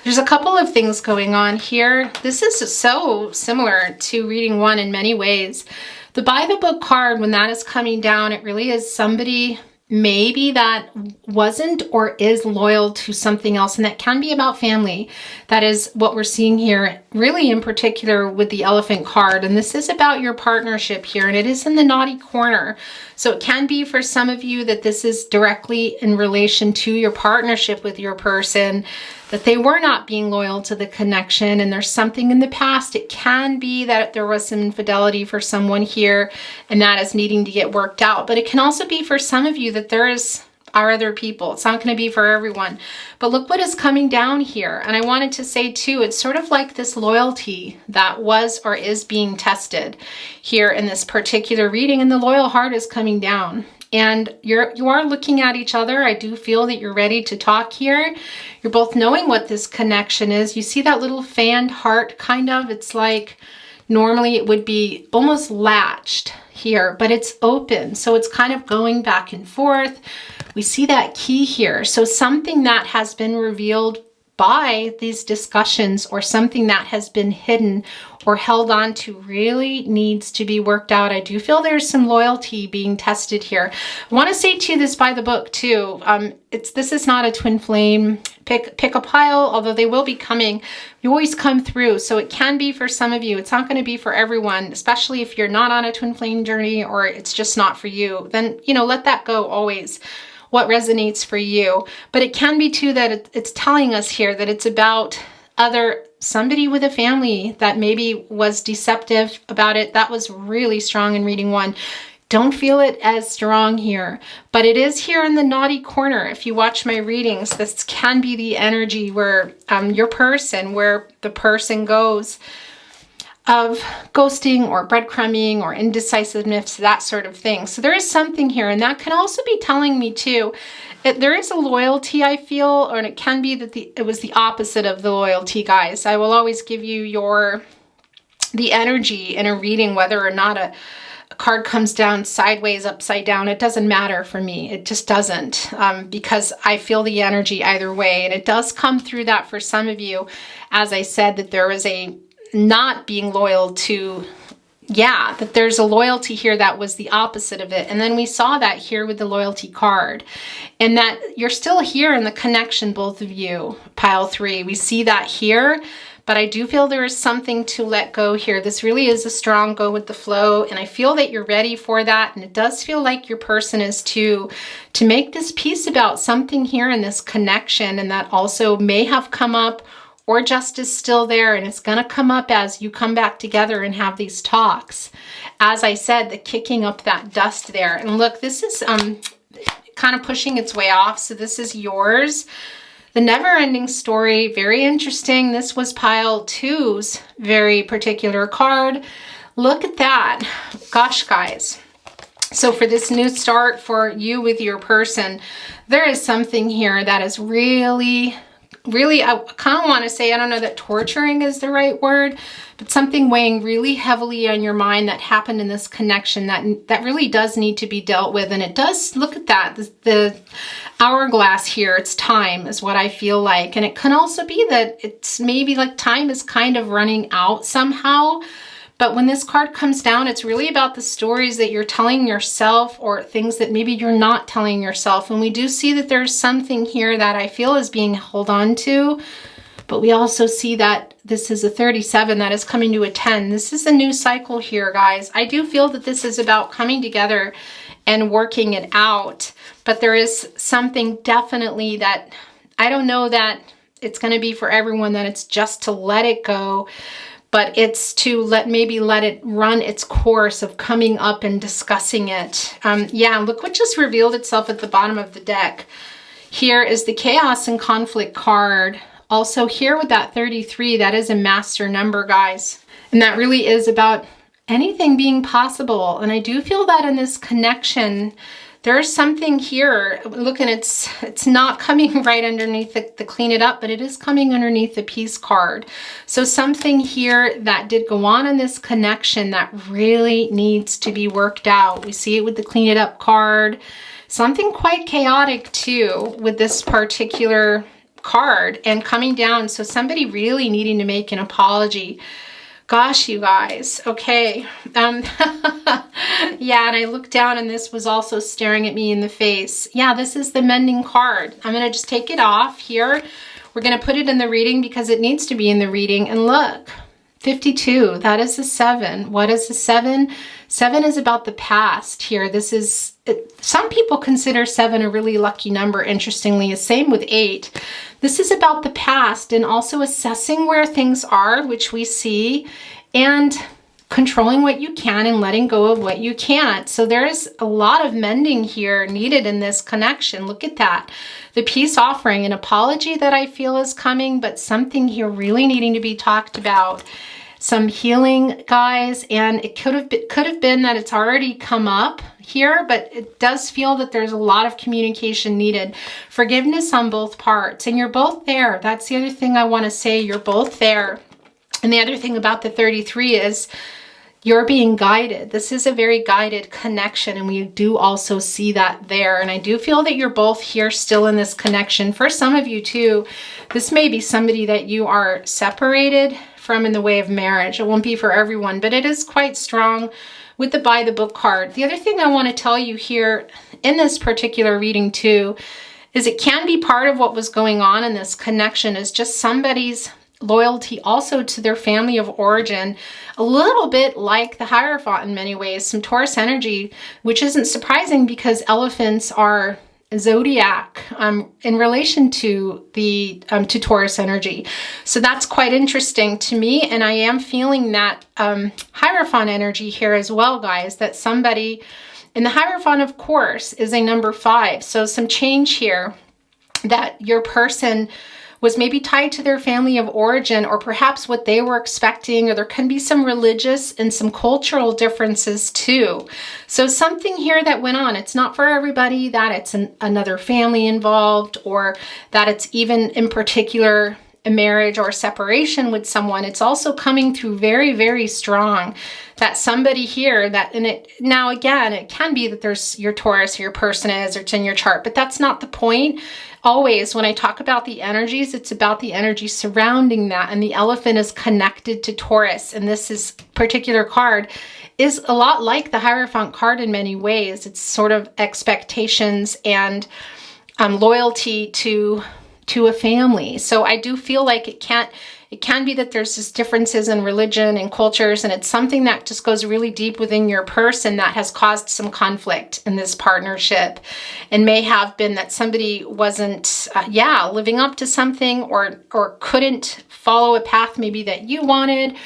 there's a couple of things going on here. This is so similar to reading one in many ways. The By the Book card, when that is coming down, it really is somebody maybe that wasn't or is loyal to something else, and that can be about family. That is what we're seeing here, really in particular with the Elephant card. And this is about your partnership here, and it is in the naughty corner. So it can be for some of you that this is directly in relation to your partnership with your person, that they were not being loyal to the connection, and there's something in the past. It can be that there was some infidelity for someone here, and that is needing to get worked out. But it can also be for some of you that there are other people. It's not going to be for everyone. But look what is coming down here. And I wanted to say too, it's sort of like this loyalty that was or is being tested here in this particular reading, and the loyal heart is coming down. And you are looking at each other. I do feel that you're ready to talk here. You're both knowing what this connection is. You see that little fanned heart kind of, it's like normally it would be almost latched here, but it's open. So it's kind of going back and forth. We see that key here. So something that has been revealed by these discussions, or something that has been hidden or held on to, really needs to be worked out. I do feel there's some loyalty being tested here. I want to say to you this By the Book too. This is not a twin flame pick a pile, although they will be coming. You always come through. So it can be for some of you. It's not going to be for everyone, especially if you're not on a twin flame journey, or it's just not for you. Then, let that go always. What resonates for you. But it can be too that it's telling us here that it's about somebody with a family that maybe was deceptive about it. That was really strong in reading one. Don't feel it as strong here, but it is here in the naughty corner. If you watch my readings, this can be the energy where where the person goes, of ghosting or breadcrumbing or indecisiveness, that sort of thing. So there is something here, and that can also be telling me too, there is a loyalty I feel, and it can be that it was the opposite of the loyalty, guys. I will always give you the energy in a reading, whether or not a card comes down sideways, upside down. It doesn't matter for me. It just doesn't, because I feel the energy either way. And it does come through that for some of you, as I said, that there was a not being loyal to, that there's a loyalty here that was the opposite of it. And then we saw that here with the loyalty card, and that you're still here in the connection, both of you, pile 3. We see that here, but I do feel there is something to let go here. This really is a strong go with the flow, and I feel that you're ready for that. And it does feel like your person is to make this peace about something here in this connection, and that also may have come up, or just is still there, and it's going to come up as you come back together and have these talks. As I said, the kicking up that dust there. And look, this is kind of pushing its way off. So this is yours. The never-ending story, very interesting. This was pile 2's very particular card. Look at that. Gosh, guys. So for this new start for you with your person, there is something here that is really, I kind of want to say, I don't know that torturing is the right word, but something weighing really heavily on your mind that happened in this connection that really does need to be dealt with. And it does, look at that, the hourglass here, it's time is what I feel like. And it can also be that it's maybe like time is kind of running out somehow. But when this card comes down, it's really about the stories that you're telling yourself or things that maybe you're not telling yourself. And we do see that there's something here that I feel is being held on to. But we also see that this is a 37 that is coming to a 10. This is a new cycle here, guys. I do feel that this is about coming together and working it out. But there is something definitely that I don't know that it's going to be for everyone, that it's just to let it go. But it's to maybe let it run its course of coming up and discussing it. Yeah, look what just revealed itself at the bottom of the deck. Here is the Chaos and Conflict card. Also here with that 33, that is a master number, guys. And that really is about anything being possible. And I do feel that in this connection, there's something here. Look, and it's not coming right underneath the clean it up, but it is coming underneath the peace card. So something here that did go on in this connection that really needs to be worked out. We see it with the clean it up card. Something quite chaotic too with this particular card and coming down. So somebody really needing to make an apology. Gosh, you guys. Okay. Yeah, and I looked down and this was also staring at me in the face. Yeah, this is the mending card. I'm going to just take it off here. We're going to put it in the reading because it needs to be in the reading. And look, 52, that is a 7. What is a 7? 7 is about the past here. This is, some people consider 7 a really lucky number, interestingly. Same with 8. This is about the past and also assessing where things are, which we see, and controlling what you can and letting go of what you can't. So there is a lot of mending here needed in this connection. Look at that. The peace offering, an apology that I feel is coming, but something here really needing to be talked about. Some healing, guys, and it could have been that it's already come up here, but it does feel that there's a lot of communication needed. Forgiveness on both parts, and you're both there. That's the other thing I want to say. You're both there. And the other thing about the 33 is you're being guided. This is a very guided connection, and we do also see that there. And I do feel that you're both here still in this connection. For some of you too, this may be somebody that you are separated from in the way of marriage. It won't be for everyone, but it is quite strong with the by the book card. The other thing I want to tell you here in this particular reading too, is it can be part of what was going on in this connection is just somebody's loyalty also to their family of origin, a little bit like the Hierophant in many ways, some Taurus energy, which isn't surprising because elephants are zodiac in relation to the to Taurus energy. So that's quite interesting to me, and I am feeling that Hierophant energy here as well, guys, that somebody in the Hierophant, of course, is a number 5. So some change here, that your person was maybe tied to their family of origin, or perhaps what they were expecting, or there can be some religious and some cultural differences too. So something here that went on. It's not for everybody that it's another family involved, or that it's even in particular a marriage or separation with someone. It's also coming through very, very strong that somebody here that, and it now again, it can be that there's your Taurus, or your person is, or it's in your chart, but that's not the point. Always, when I talk about the energies, it's about the energy surrounding that. And the elephant is connected to Taurus. And this is particular card is a lot like the Hierophant card in many ways. It's sort of expectations and loyalty to a family. So I do feel like it can be that there's just differences in religion and cultures, and it's something that just goes really deep within your person that has caused some conflict in this partnership, and may have been that somebody wasn't, living up to something, or couldn't follow a path maybe that you wanted.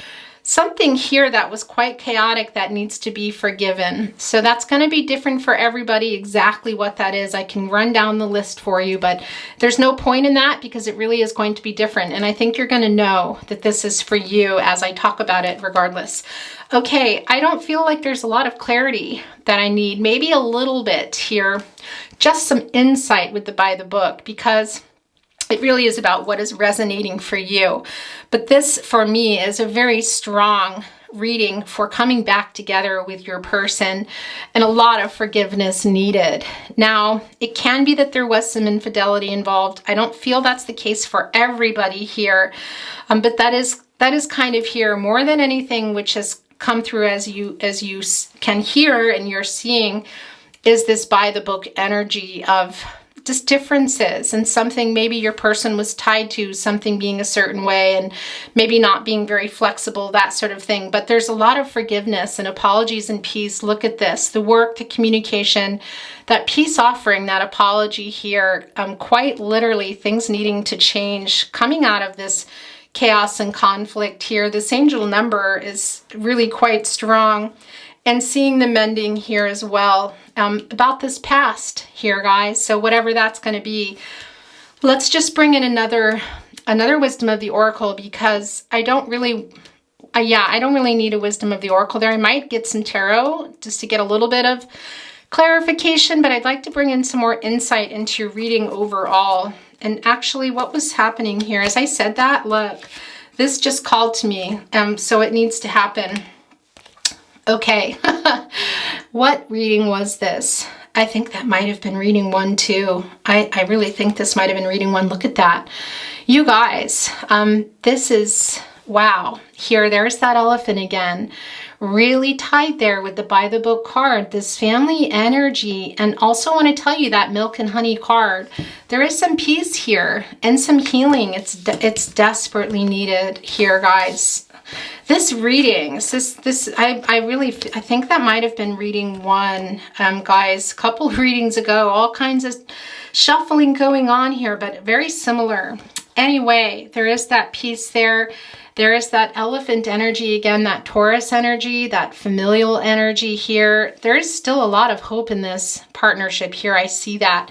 something here that was quite chaotic that needs to be forgiven. So that's going to be different for everybody, exactly what that is. I can run down the list for you, but there's no point in that because it really is going to be different. And I think you're going to know that this is for you as I talk about it regardless. Okay, I don't feel like there's a lot of clarity that I need. Maybe a little bit here, just some insight with the by the book, because it really is about what is resonating for you. But this, for me, is a very strong reading for coming back together with your person and a lot of forgiveness needed. Now, it can be that there was some infidelity involved. I don't feel that's the case for everybody here, but that is kind of here more than anything, which has come through as you can hear and you're seeing, is this by the book energy of just differences and something maybe your person was tied to, something being a certain way and maybe not being very flexible, that sort of thing. But there's a lot of forgiveness and apologies and peace. Look at this, the work, the communication, that peace offering, that apology here, quite literally things needing to change, coming out of this chaos and conflict here. This angel number is really quite strong. And seeing the mending here as well, about this past here, guys. So whatever that's going to be, let's just bring in another wisdom of the oracle, because I don't really need a wisdom of the oracle there. I might get some tarot just to get a little bit of clarification, but I'd like to bring in some more insight into your reading overall. And actually what was happening here, as I said that, look, this just called to me, so it needs to happen. Okay, what reading was this? I think that might have been reading 1 too. I really think this might have been reading 1. Look at that. You guys, this is, wow. Here, there's that elephant again. Really tied there with the by the book card, this family energy. And also want to tell you that milk and honey card. There is some peace here and some healing. It's desperately needed here, guys. This reading, I think that might have been reading 1, guys, a couple readings ago, all kinds of shuffling going on here, but very similar. Anyway, there is that peace there. There is that elephant energy again, that Taurus energy, that familial energy here. There is still a lot of hope in this partnership here. I see that.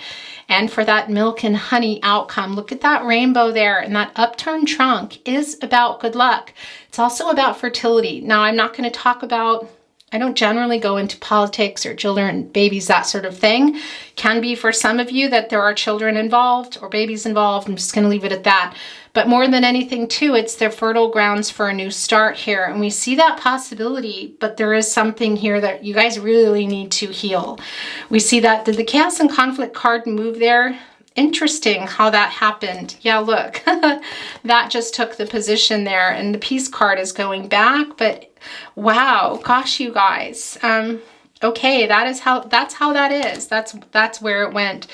And for that milk and honey outcome, look at that rainbow there, and that upturned trunk is about good luck. It's also about fertility. Now, I'm not going to talk about, I don't generally go into politics or children, babies, that sort of thing. Can be for some of you that there are children involved or babies involved. I'm just going to leave it at that. But more than anything too, it's the fertile grounds for a new start here. And we see that possibility, but there is something here that you guys really need to heal. We see that, did the chaos and conflict card move there? Interesting how that happened. Yeah, look, that just took the position there, and the peace card is going back, but wow, gosh, you guys. Okay, that's how that is. That's where it went.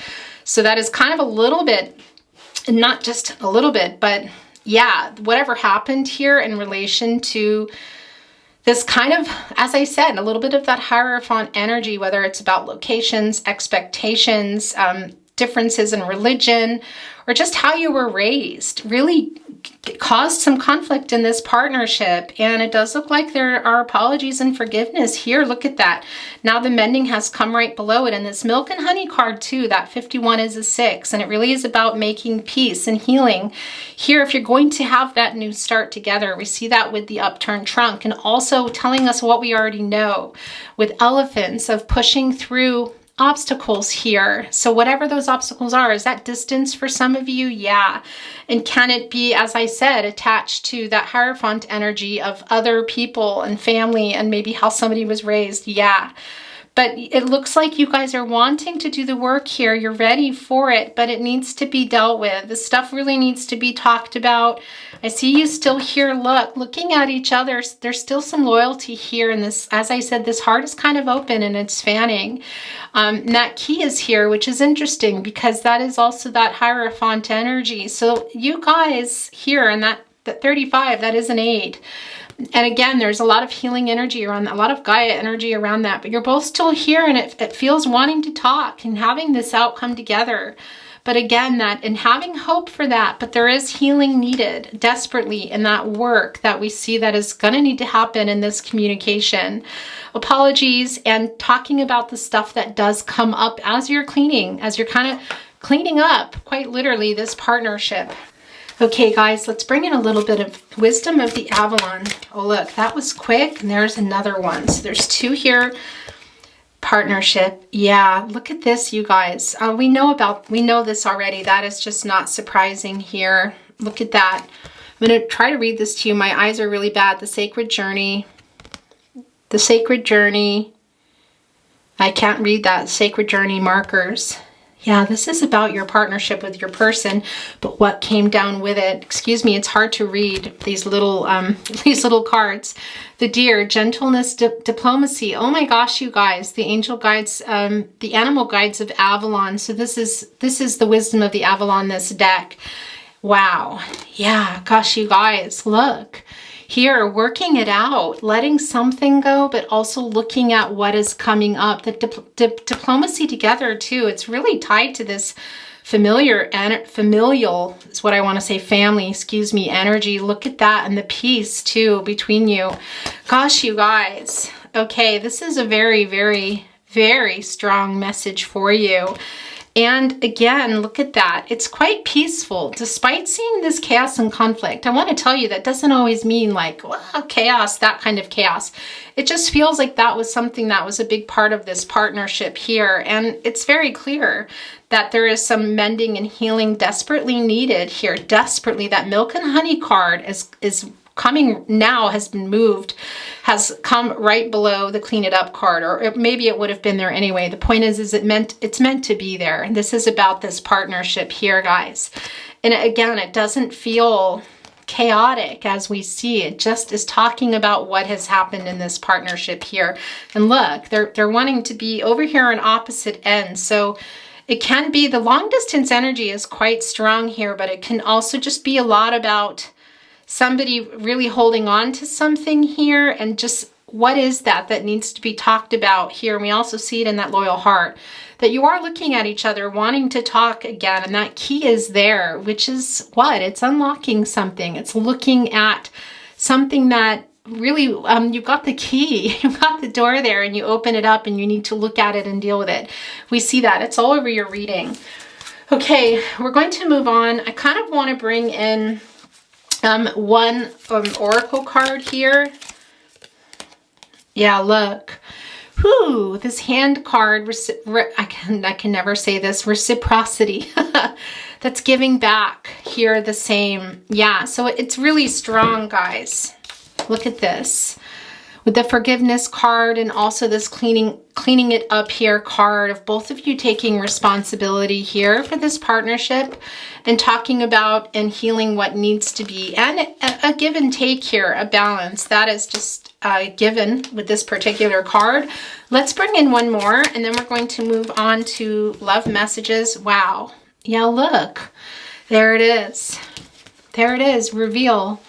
So that is kind of a little bit, not just a little bit, but yeah, whatever happened here in relation to this kind of, as I said, a little bit of that Hierophant energy, whether it's about locations, expectations, differences in religion, or just how you were raised, really caused some conflict in this partnership. And it does look like there are apologies and forgiveness here. Look at that. Now the mending has come right below it. And this milk and honey card too, that 51 is a 6. And it really is about making peace and healing. Here, if you're going to have that new start together, we see that with the upturned trunk, and also telling us what we already know with elephants, of pushing through obstacles here. So whatever those obstacles are, is that distance for some of you? Yeah. And can it be, as I said, attached to that Hierophant energy of other people and family and maybe how somebody was raised? Yeah. But it looks like you guys are wanting to do the work here. You're ready for it, but it needs to be dealt with. The stuff really needs to be talked about. I see you still here, looking at each other. There's still some loyalty here. And this, as I said, this heart is kind of open and it's fanning. And that key is here, which is interesting because that is also that Hierophant energy. So you guys here, and that 35, that is an 8. And again, there's a lot of healing energy around that, a lot of Gaia energy around that, but you're both still here, and it feels wanting to talk and having this outcome together. But again, that and having hope for that, but there is healing needed desperately in that work that we see that is going to need to happen in this communication. Apologies, and talking about the stuff that does come up as you're cleaning, as you're kind of cleaning up, quite literally, this partnership. Okay, guys, let's bring in a little bit of wisdom of the Avalon. Oh, look, that was quick, and there's another one. So there's two here. Partnership. Yeah, look at this, you guys. We know this already. That is just not surprising here. Look at that. I'm going to try to read this to you. My eyes are really bad. The sacred journey. The sacred journey. I can't read that. Sacred journey markers. Yeah, this is about your partnership with your person, but what came down with it? Excuse me, it's hard to read these little cards. The deer, gentleness, diplomacy. Oh my gosh, you guys, the angel guides, the animal guides of Avalon. So this is the wisdom of the Avalon, this deck. Wow. Yeah, gosh, you guys, look. Here, working it out, letting something go, but also looking at what is coming up. The diplomacy together, too. It's really tied to this familial is what I want to say, family, excuse me, energy. Look at that, and the peace, too, between you. Gosh, you guys. Okay, this is a very, very, very strong message for you. And again, look at that. It's quite peaceful despite seeing this chaos and conflict. I want to tell you that doesn't always mean like, well, chaos, that kind of chaos. It just feels like that was something that was a big part of this partnership here. And it's very clear that there is some mending and healing desperately needed here. Desperately. That milk and honey card is coming now, has been moved, has come right below the clean it up card, or maybe it would have been there anyway. The point is it's meant to be there. And this is about this partnership here, guys. And again, it doesn't feel chaotic as we see. It just is talking about what has happened in this partnership here. And look, they're wanting to be over here on opposite ends. So it can be, the long distance energy is quite strong here, but it can also just be a lot about somebody really holding on to something here, and just what is that needs to be talked about here. And we also see it in that loyal heart, that you are looking at each other, wanting to talk again, and that key is there, which is what? It's unlocking something. It's looking at something that really, you've got the key, you've got the door there, and you open it up and you need to look at it and deal with it. We see that. It's all over your reading. Okay, we're going to move on. I kind of want to bring in one oracle card here. Yeah, look. Whew, this hand card, I can never say this, reciprocity. That's giving back here the same. Yeah, so it's really strong, guys. Look at this. With the forgiveness card and also this cleaning it up here card of both of you taking responsibility here for this partnership and talking about and healing what needs to be, and a give and take here, a balance. That is just given with this particular card. Let's bring in one more, and then we're going to move on to love messages. Wow. Yeah, look. There it is. There it is. Reveal.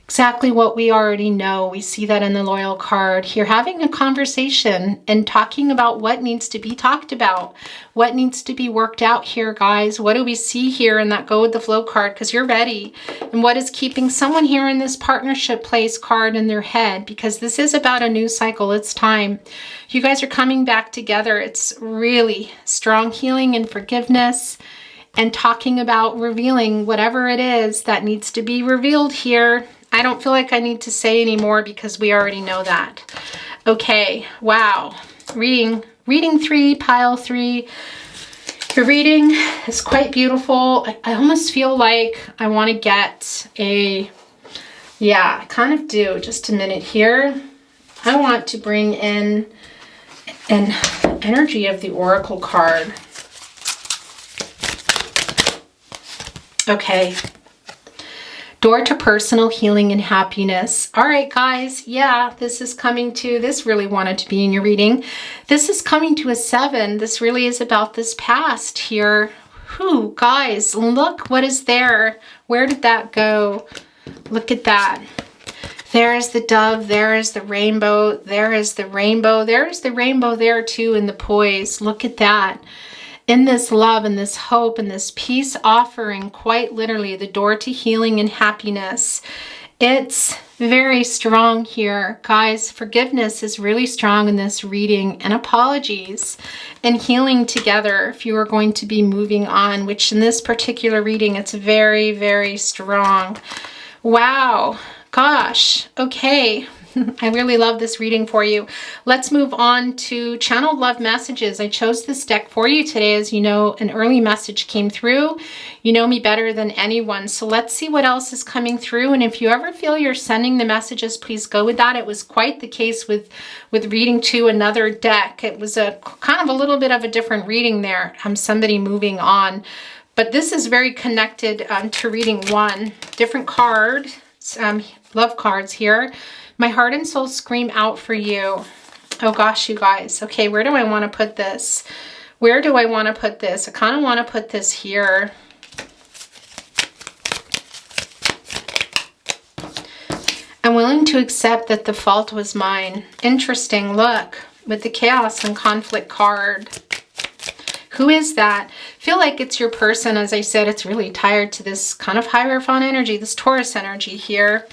Exactly what we already know. We see that in the loyal card here, having a conversation and talking about what needs to be talked about, what needs to be worked out here, guys. What do we see here in that go with the flow card? Because you're ready. And what is keeping someone here in this partnership place card in their head? Because this is about a new cycle. It's time. You guys are coming back together. It's really strong healing and forgiveness, and talking about revealing whatever it is that needs to be revealed here. I don't feel like I need to say any more because we already know that. Okay, wow. Reading 3, pile 3. Your reading is quite beautiful. I almost feel like I want to get a, yeah, I kind of do. Just a minute here. I want to bring in an energy of the oracle card. Okay. Door to personal healing and happiness. All right, guys. Yeah, this is coming to, this really wanted to be in your reading. This is coming to a 7. This really is about this past here. Whew, guys, look what is there. Where did that go? Look at that. There is the dove. There is the rainbow. There is the rainbow. There is the rainbow there too in the poise. Look at that. in this love and this hope and this peace offering, quite literally the door to healing and happiness. It's very strong here. Guys, forgiveness is really strong in this reading, and apologies and healing together if you are going to be moving on, which in this particular reading, it's very, very strong. Wow. Gosh. Okay. I really love this reading for you. Let's move on to channeled love messages. I chose this deck for you today. As you know, an early message came through. You know me better than anyone. So let's see what else is coming through. And if you ever feel you're sending the messages, please go with that. It was quite the case with reading to another deck. It was a kind of a little bit of a different reading there. Somebody moving on. But this is very connected to reading one. Different card, love cards here. My heart and soul scream out for you. Oh gosh, you guys. Okay, where do I want to put this? Where do I want to put this? I kind of want to put this here. I'm willing to accept that the fault was mine. Interesting. Look, with the chaos and conflict card. Who is that? Feel like it's your person. As I said, it's really tied to this kind of Hierophant energy, this Taurus energy here.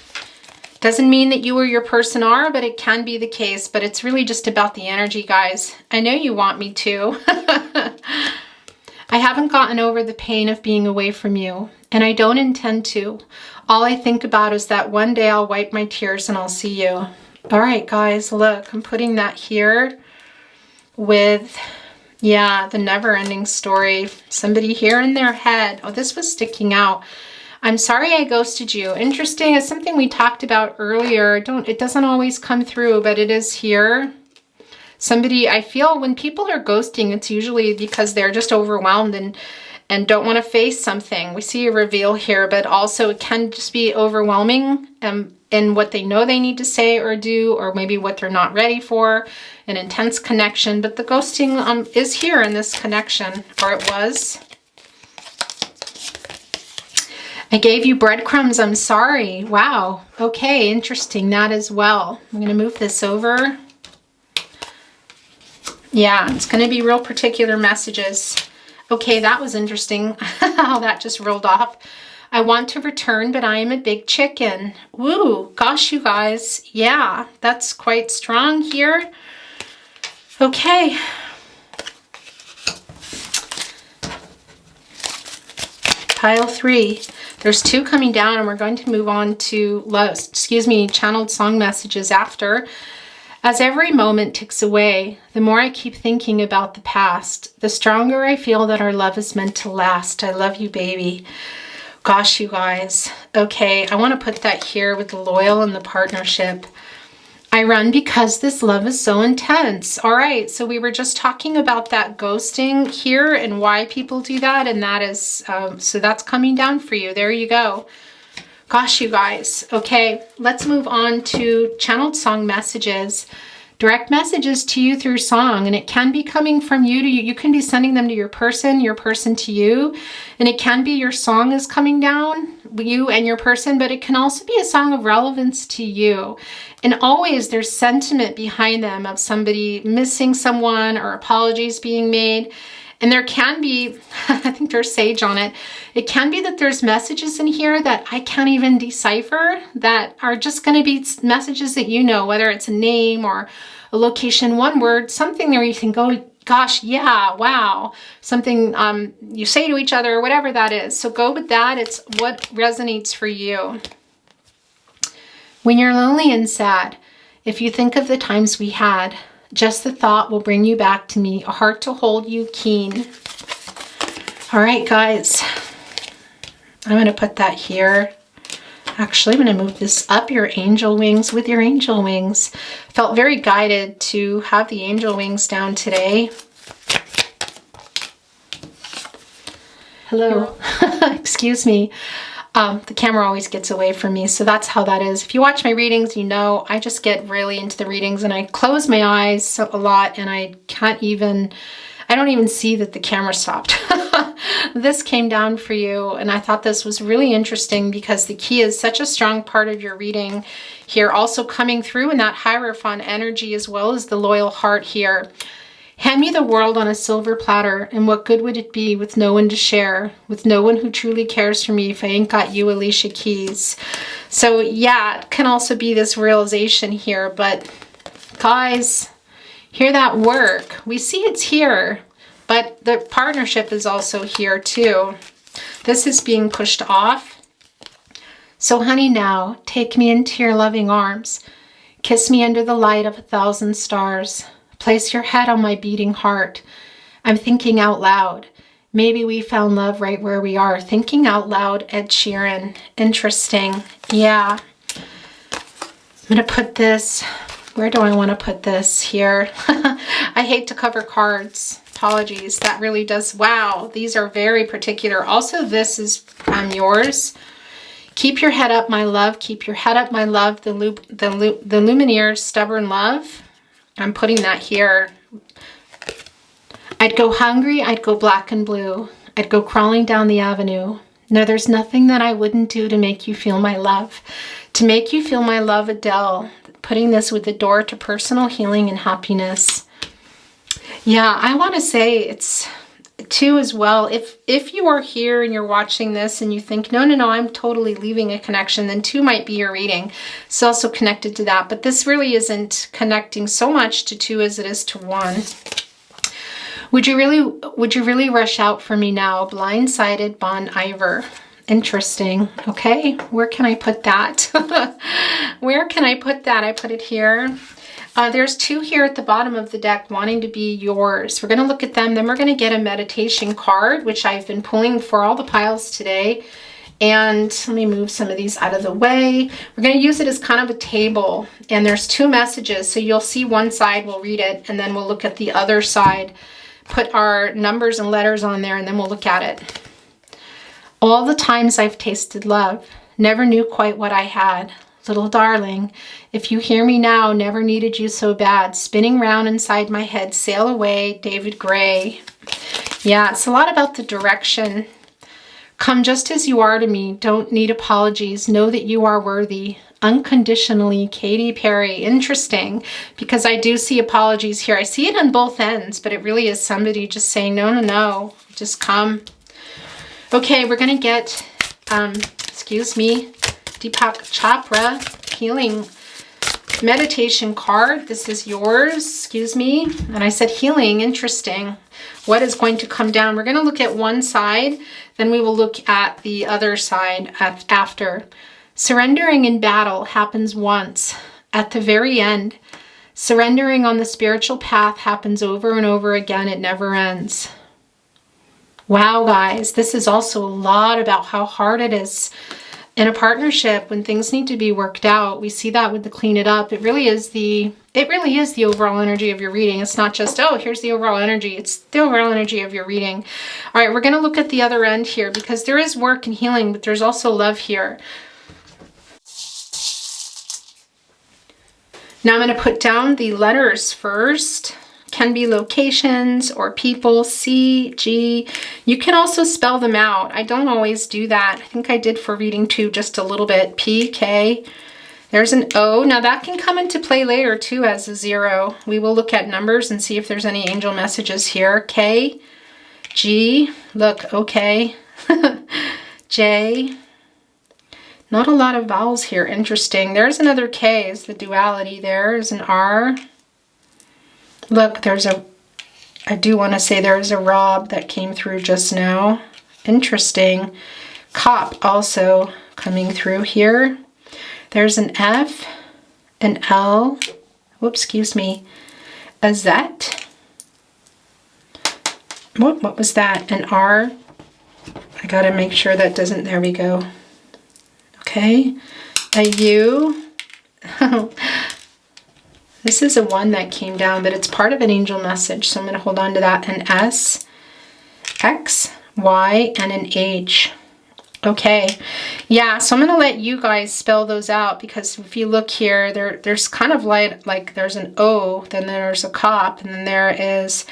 Doesn't mean that you or your person are, but it can be the case. But it's really just about the energy, guys. I know you want me to. I haven't gotten over the pain of being away from you, and I don't intend to. All I think about is that one day I'll wipe my tears and I'll see you. All right, guys, look, I'm putting that here with, yeah, the never-ending story. Somebody here in their head. Oh, this was sticking out. I'm sorry I ghosted you. Interesting. It's something we talked about earlier. It doesn't always come through, but it is here. Somebody, I feel when people are ghosting, it's usually because they're just overwhelmed and don't want to face something. We see a reveal here, but also it can just be overwhelming in what they know they need to say or do, or maybe what they're not ready for, an intense connection. But the ghosting is here in this connection, or it was. I gave you breadcrumbs. I'm sorry. Wow. Okay, interesting. That as well. I'm going to move this over. Yeah, it's going to be real particular messages. Okay, that was interesting how that just rolled off. I want to return, but I am a big chicken. Woo, gosh, you guys. Yeah, that's quite strong here. Okay. Pile 3. There's 2 coming down, and we're going to move on to channeled song messages after. As every moment ticks away, the more I keep thinking about the past, the stronger I feel that our love is meant to last. I love you, baby. Gosh, you guys. Okay, I want to put that here with the loyal and the partnership. I run because this love is so intense. All right, so we were just talking about that ghosting here and why people do that, and that is, so that's coming down for you. There you go. Gosh, you guys. Okay, let's move on to channeled song messages. Direct messages to you through song, and it can be coming from you to you. You can be sending them to your person to you, and it can be your song is coming down, you and your person, but it can also be a song of relevance to you. And always there's sentiment behind them of somebody missing someone or apologies being made. And there can be, I think there's sage on it. It can be that there's messages in here that I can't even decipher that are just going to be messages that you know, whether it's a name or a location, one word, something there you can go, gosh, yeah, wow. Something you say to each other, whatever that is. So go with that. It's what resonates for you. When you're lonely and sad, if you think of the times we had, just the thought will bring you back to me, a heart to hold you keen. All right, guys. I'm going to put that here. Actually, I'm going to move this up your angel wings with your angel wings. Felt very guided to have the angel wings down today. Hello. Excuse me. The camera always gets away from me, so that's how that is. If you watch my readings, you know I just get really into the readings and I close my eyes a lot and I don't even see that the camera stopped. This came down for you, and I thought this was really interesting because the key is such a strong part of your reading here, also coming through in that Hierophant energy as well as the loyal heart here. Hand me the world on a silver platter, and what good would it be with no one to share, with no one who truly cares for me if I ain't got you, Alicia Keys? So yeah, it can also be this realization here, but guys, hear that work. We see it's here, but the partnership is also here too. This is being pushed off. So honey, now take me into your loving arms. Kiss me under the light of 1,000 stars. Place your head on my beating heart. I'm thinking out loud. Maybe we found love right where we are. Thinking out loud, Ed Sheeran. Interesting. Yeah. I'm going to put this, where do I want to put this? Here. I hate to cover cards. Apologies. That really does, wow, these are very particular. Also, this is yours. Keep your head up, my love. Keep your head up, my love. The Lumineers, stubborn love. I'm putting that here. I'd go hungry. I'd go black and blue. I'd go crawling down the avenue. No, there's nothing that I wouldn't do to make you feel my love. To make you feel my love, Adele. Putting this with the door to personal healing and happiness. Yeah, I want to say it's too as well. If you are here and you're watching this and you think, no, I'm totally leaving a connection, then 2 might be your reading. It's also connected to that, but this really isn't connecting so much to 2 as it is to 1. Would you really rush out for me now? Blindsided, Bon Iver. Interesting. Okay, where can I put that? Where can I put that? I put it here. There's 2 here at the bottom of the deck wanting to be yours. We're going to look at them. Then we're going to get a meditation card, which I've been pulling for all the piles today. And let me move some of these out of the way. We're going to use it as kind of a table. And there's 2 messages. So you'll see one side, we'll read it, and then we'll look at the other side, put our numbers and letters on there, and then we'll look at it. All the times I've tasted love, never knew quite what I had. Little darling, if you hear me now, never needed you so bad. Spinning round inside my head, sail away, David Gray. Yeah, it's a lot about the direction. Come just as you are to me. Don't need apologies. Know that you are worthy. Unconditionally, Katy Perry. Interesting, because I do see apologies here. I see it on both ends, but it really is somebody just saying, no, just come. Okay, we're going to get, excuse me, Deepak Chopra healing meditation card. This is yours, excuse me. And I said healing, interesting. What is going to come down? We're going to look at one side, then we will look at the other side after. Surrendering in battle happens once. At the very end, surrendering on the spiritual path happens over and over again. It never ends. Wow, guys, this is also a lot about how hard it is in a partnership when things need to be worked out. We see that with the clean it up. It really is the overall energy of your reading. It's not just, oh, here's the overall energy. It's the overall energy of your reading. All right, we're going to look at the other end here because there is work and healing, but there's also love here. Now I'm going to put down the letters first. Can be locations or people, C, G. You can also spell them out. I don't always do that. I think I did for reading 2 just a little bit. P, K. There's an O. Now that can come into play later too as a 0. We will look at numbers and see if there's any angel messages here. K, G. Look, okay. J. Not a lot of vowels here. Interesting. There's another K. Is the duality there. Is an R. Look, I do want to say there's a Rob that came through just now. Interesting. Cop also coming through here. There's an F, an L, whoops, excuse me, a Z. What was that? An R. I got to make sure that doesn't, there we go. Okay, a U. This is a 1 that came down, but it's part of an angel message, so I'm going to hold on to that. An S, X, Y, and an H. Okay, yeah, so I'm going to let you guys spell those out because if you look here, there's kind of like there's an O, then there's a cop, and then there is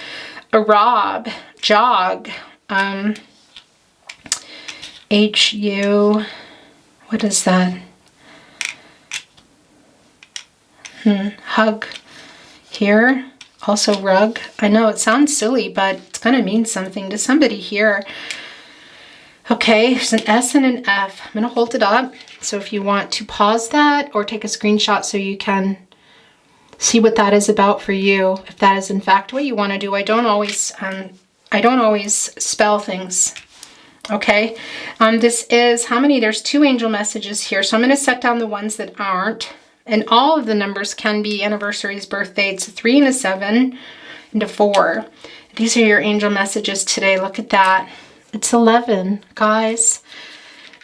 a Rob, jog, H-U, what is that? Hug here, Also rug. I know it sounds silly, but it's going to mean something to somebody here. Okay, there's an S and an F. I'm going to hold it up. So if you want to pause that or take a screenshot so you can see what that is about for you, if that is in fact what you want to do. I don't always spell things. Okay, this is how many? There's 2 angel messages here. So I'm going to set down the ones that aren't. And all of the numbers can be anniversaries, birth dates, 3 and a 7 and a 4. These are your angel messages today. Look at that. It's 11, guys.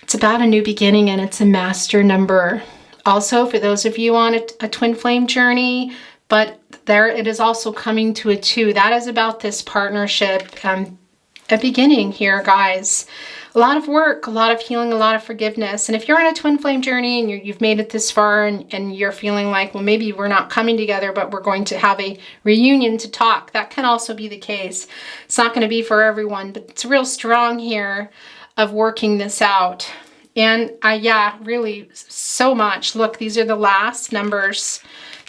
It's about a new beginning and it's a master number. Also, for those of you on a twin flame journey, but there it is also coming to a 2. That is about this partnership, a beginning here, guys. A lot of work, a lot of healing, a lot of forgiveness. And if you're on a twin flame journey and you've made it this far and you're feeling like, well, maybe we're not coming together, but we're going to have a reunion to talk, that can also be the case. It's not going to be for everyone, but it's real strong here of working this out. And yeah, really so much. Look, these are the last numbers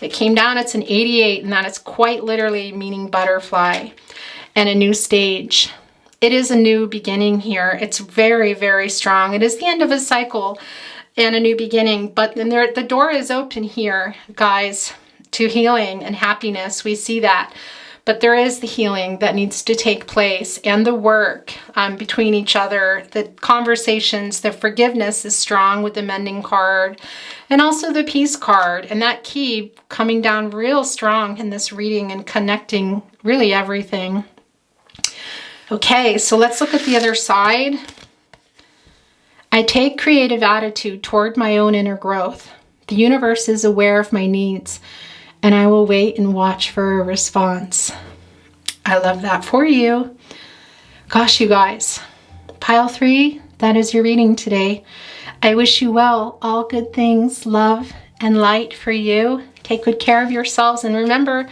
that came down. It's an 88, and that is quite literally meaning butterfly and a new stage. It is a new beginning here. It's very, very strong. It is the end of a cycle and a new beginning, but then the door is open here, guys, to healing and happiness. We see that. But there is the healing that needs to take place and the work between each other, the conversations, the forgiveness is strong with the mending card and also the peace card. And that key coming down real strong in this reading and connecting really everything. Okay, so let's look at the other side. I take creative attitude toward my own inner growth. The universe is aware of my needs, and I will wait and watch for a response. I love that for you. Gosh, you guys. Pile 3, that is your reading today. I wish you well, all good things, love, and light for you. Take good care of yourselves, and remember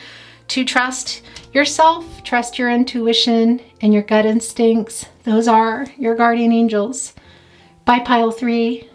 to trust yourself, trust your intuition and your gut instincts. Those are your guardian angels. Bye, Pile 3.